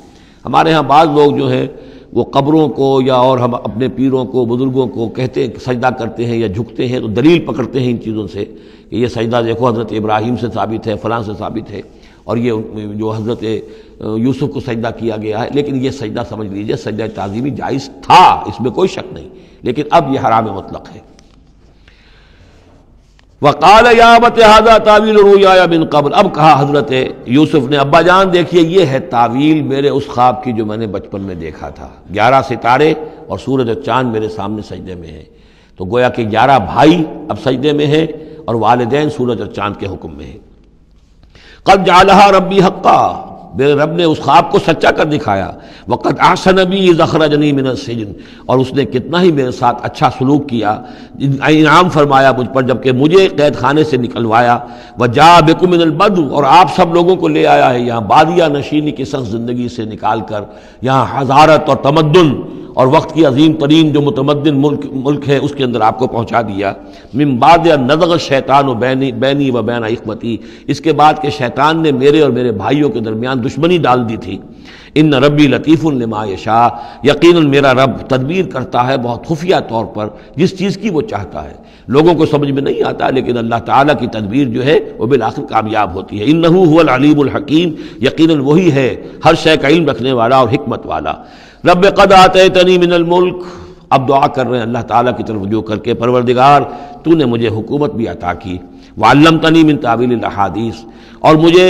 ہمارے ہاں بعض لوگ جو ہے وہ قبروں کو یا اور ہم اپنے پیروں کو بزرگوں کو کہتے سجدہ کرتے ہیں یا جھکتے ہیں تو دلیل پکڑتے ہیں ان چیزوں سے کہ یہ سجدہ دیکھو حضرت ابراہیم سے ثابت ہے، فلاں سے ثابت ہے، اور یہ جو حضرت یوسف کو سجدہ کیا گیا ہے، لیکن یہ سجدہ سمجھ لیجئے سجدہ تعظیمی جائز تھا، اس میں کوئی شک نہیں، لیکن اب یہ حرام مطلق ہے۔ وقال یا ابت ھذا تاویل رؤیایا من قبل، اب کہا حضرت یوسف نے ابا جان دیکھیے یہ ہے تعویل میرے اس خواب کی جو میں نے بچپن میں دیکھا تھا، 11 ستارے اور سورج اور چاند میرے سامنے سجدے میں ہیں، تو گویا کہ 11 بھائی اب سجدے میں ہیں اور والدین سورج اور چاند کے حکم میں ہیں۔ قد جعلها ربی حقا، میرے رب نے اس خواب کو سچا کر دکھایا۔ وقد احسن بی اذ اخرجنی من السجن، اور اس نے کتنا ہی میرے ساتھ اچھا سلوک کیا، انعام فرمایا مجھ پر جبکہ مجھے قید خانے سے نکلوایا۔ وجاء بکم من البدو، اور آپ سب لوگوں کو لے آیا ہے یہاں بادیہ نشینی کی سخت زندگی سے نکال کر یہاں حضارت اور تمدن اور وقت کی عظیم ترین جو متمدن ملک ہے اس کے اندر آپ کو پہنچا دیا۔ من بعد ان نزغ الشیطان بینی و بین اخوتی، اس کے بعد کہ شیطان نے میرے اور میرے بھائیوں کے درمیان دشمنی ڈال دی تھی۔ ان ربی لطیف لما یشاء، یقیناً میرا رب تدبیر کرتا ہے بہت خفیہ طور پر جس چیز کی وہ چاہتا ہے، لوگوں کو سمجھ میں نہیں آتا، لیکن اللہ تعالیٰ کی تدبیر جو ہے وہ بالآخر کامیاب ہوتی ہے۔ انہ هو العلیم الحکیم، یقیناً وہی ہے ہر شے کا علم رکھنے والا اور حکمت والا۔ رب قد آتیتنی من الملک، اب دعا کر رہے ہیں اللہ تعالیٰ کی طرف رجوع کر کے، پروردگار تو نے مجھے حکومت بھی عطا کی، وعلمتنی من تعویل الاحادیث، اور مجھے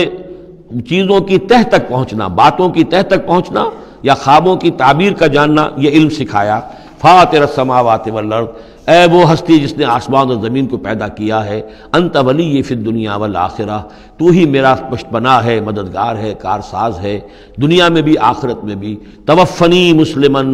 چیزوں کی تہ تک پہنچنا، باتوں کی تہ تک پہنچنا یا خوابوں کی تعبیر کا جاننا یہ علم سکھایا۔ فاطر السماوات والارض، اے وہ ہستی جس نے آسمان اور زمین کو پیدا کیا ہے، انت ولی فی الدنیا والآخرہ، تو ہی میرا پشت پناہ ہے، مددگار ہے، کارساز ہے، دنیا میں بھی آخرت میں بھی۔ توفنی مسلمن،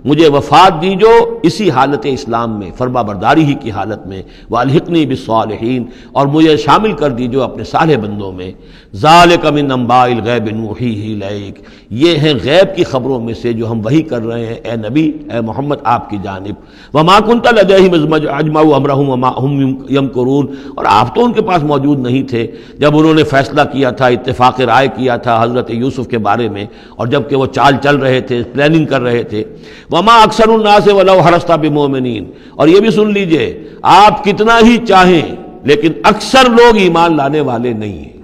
مجھے وفات دیجو اسی حالت اسلام میں، فرما برداری ہی کی حالت میں، والحقنی بالصالحین، اور مجھے شامل کر دیجو اپنے صالح بندوں میں۔ ذالک من انباء الغیب نوحیہ الیک، یہ ہیں غیب کی خبروں میں سے جو ہم وحی کر رہے ہیں اے نبی، اے محمد آپ کی جانب۔ وما کنت لدیہم اذ اجمعوا امرہم وما ہم یمکرون، اور آپ تو ان کے پاس موجود نہیں تھے جب انہوں نے فیصلہ کیا تھا، اتفاق رائے کیا تھا حضرت یوسف کے بارے میں، اور جب کہ وہ چال چل رہے تھے، پلاننگ کر رہے تھے۔ وما اکثر الناس ولو حرصت بمؤمنین، اور یہ بھی سن لیجئے آپ کتنا ہی چاہیں لیکن اکثر لوگ ایمان لانے والے نہیں ہیں۔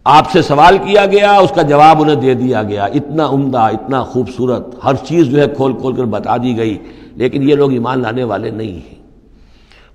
آپ سے سوال کیا گیا، اس کا جواب انہیں دے دیا گیا، اتنا عمدہ، اتنا خوبصورت، ہر چیز جو ہے کھول کھول کر بتا دی گئی، لیکن یہ لوگ ایمان لانے والے نہیں ہیں۔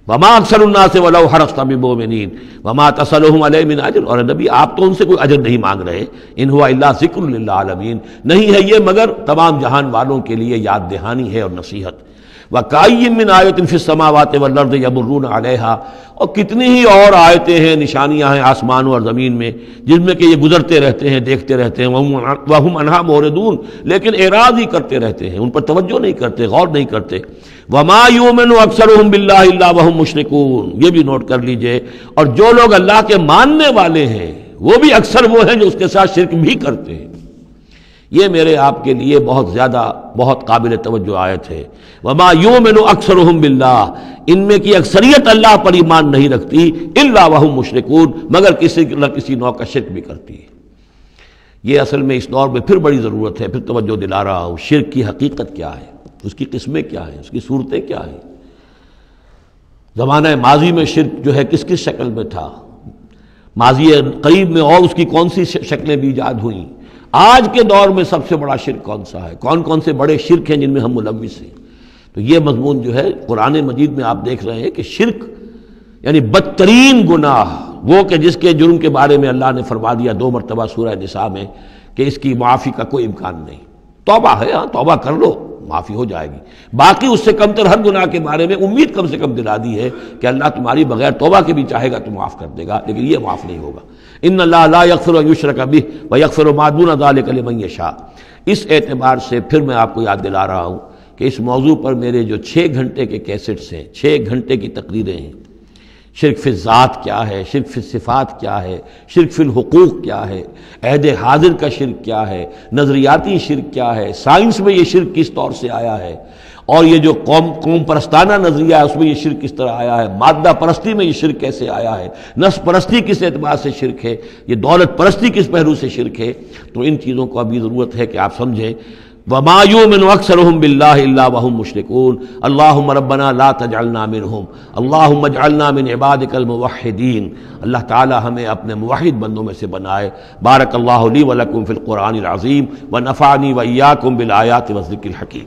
وما اکثر الناس ولو حرصت بمؤمنین وما تصلهم علیہ من اجر، اور نبی آپ تو ان سے کوئی اجر نہیں مانگ رہے، ان هو الا ذکر للعالمین، نہیں ہے یہ مگر تمام جہان والوں کے لیے یاد دہانی ہے اور نصیحت۔ وَكَأَيٍّ مِّنْ آیَةٍ فِي السَّمَاوَاتِ وَالْأَرْضِ يَمُرُّونَ عَلَيْهَا، اور کتنی ہی اور آیتیں ہیں، نشانیاں ہیں آسمانوں اور زمین میں جن میں کہ یہ گزرتے رہتے ہیں، دیکھتے رہتے ہیں، وَهُمْ عَنْهَا مُعْرِضُونَ، لیکن اعراض ہی کرتے رہتے ہیں، ان پر توجہ نہیں کرتے، غور نہیں کرتے۔ وَمَا يُؤْمِنُ أَكْثَرُهُم بِاللَّهِ إِلَّا وَهُمْ مُشْرِكُونَ، یہ بھی نوٹ کر لیجئے، اور جو لوگ اللہ کے ماننے والے ہیں وہ بھی اکثر وہ ہیں جو اس کے ساتھ شرک بھی کرتے ہیں۔ یہ میرے آپ کے لیے بہت زیادہ بہت قابل توجہ آیت ہے۔ وما یؤمن اکثرهم باللہ، ان میں کی اکثریت اللہ پر ایمان نہیں رکھتی، الا وهم مشرکون، مگر کسی نہ کسی نوع کا شرک بھی کرتی ہے۔ یہ اصل میں اس دور میں پھر بڑی ضرورت ہے، پھر توجہ دلا رہا ہوں، شرک کی حقیقت کیا ہے، اس کی قسمیں کیا ہیں، اس کی صورتیں کیا ہیں، زمانہ ماضی میں شرک جو ہے کس کس شکل میں تھا، ماضی قریب میں اور اس کی کون سی شکلیں بھی ایجاد ہوئیں، آج کے دور میں سب سے بڑا شرک کون سا ہے، کون کون سے بڑے شرک ہیں جن میں ہم ملوث ہیں۔ تو یہ مضمون جو ہے قرآن مجید میں آپ دیکھ رہے ہیں کہ شرک یعنی بدترین گناہ، وہ کہ جس کے جرم کے بارے میں اللہ نے فرما دیا 2 مرتبہ سورہ نساء میں کہ اس کی معافی کا کوئی امکان نہیں، توبہ ہے، ہاں توبہ کر لو معافی ہو جائے گی، باقی اس سے کم تر ہر گناہ کے بارے میں امید کم سے کم دلا دی ہے کہ اللہ تمہاری بغیر توبہ کے بھی چاہے گا تو معاف کر دے گا، لیکن یہ معاف نہیں ہوگا۔ ان اللہ لا یغفر ان یشرک بہ ویغفر ما دون ذلک لمن یشاء۔ اس اعتبار سے پھر میں آپ کو یاد دلا رہا ہوں کہ اس موضوع پر میرے جو 6 گھنٹے کے کیسٹس ہیں، 6 گھنٹے کی تقریریں ہیں، شرک فی الذات کیا ہے، شرک فی الصفات کیا ہے، شرک فی الحقوق کیا ہے، عہد حاضر کا شرک کیا ہے، نظریاتی شرک کیا ہے، سائنس میں یہ شرک کس طور سے آیا ہے، اور یہ جو قوم پرستانہ نظریہ ہے اس میں یہ شرک کس طرح آیا ہے، مادہ پرستی میں یہ شرک کیسے آیا ہے، نفس پرستی کس اعتبار سے شرک ہے، یہ دولت پرستی کس پہلو سے شرک ہے۔ تو ان چیزوں کو ابھی ضرورت ہے کہ آپ سمجھیں۔ وما یؤمن اکثرهم باللہ الا وهم مشرکون اللہم ربنا لا تجعلنا منہم اللہم اجعلنا من عبادک الموحدین. اللہ تعالی ہمیں اپنے موحد بندوں میں سے بنائے. بارک اللہ لی ولکم فی القرآن العظیم ونفعنی وإیاکم بالآیات والذکر الحکیم.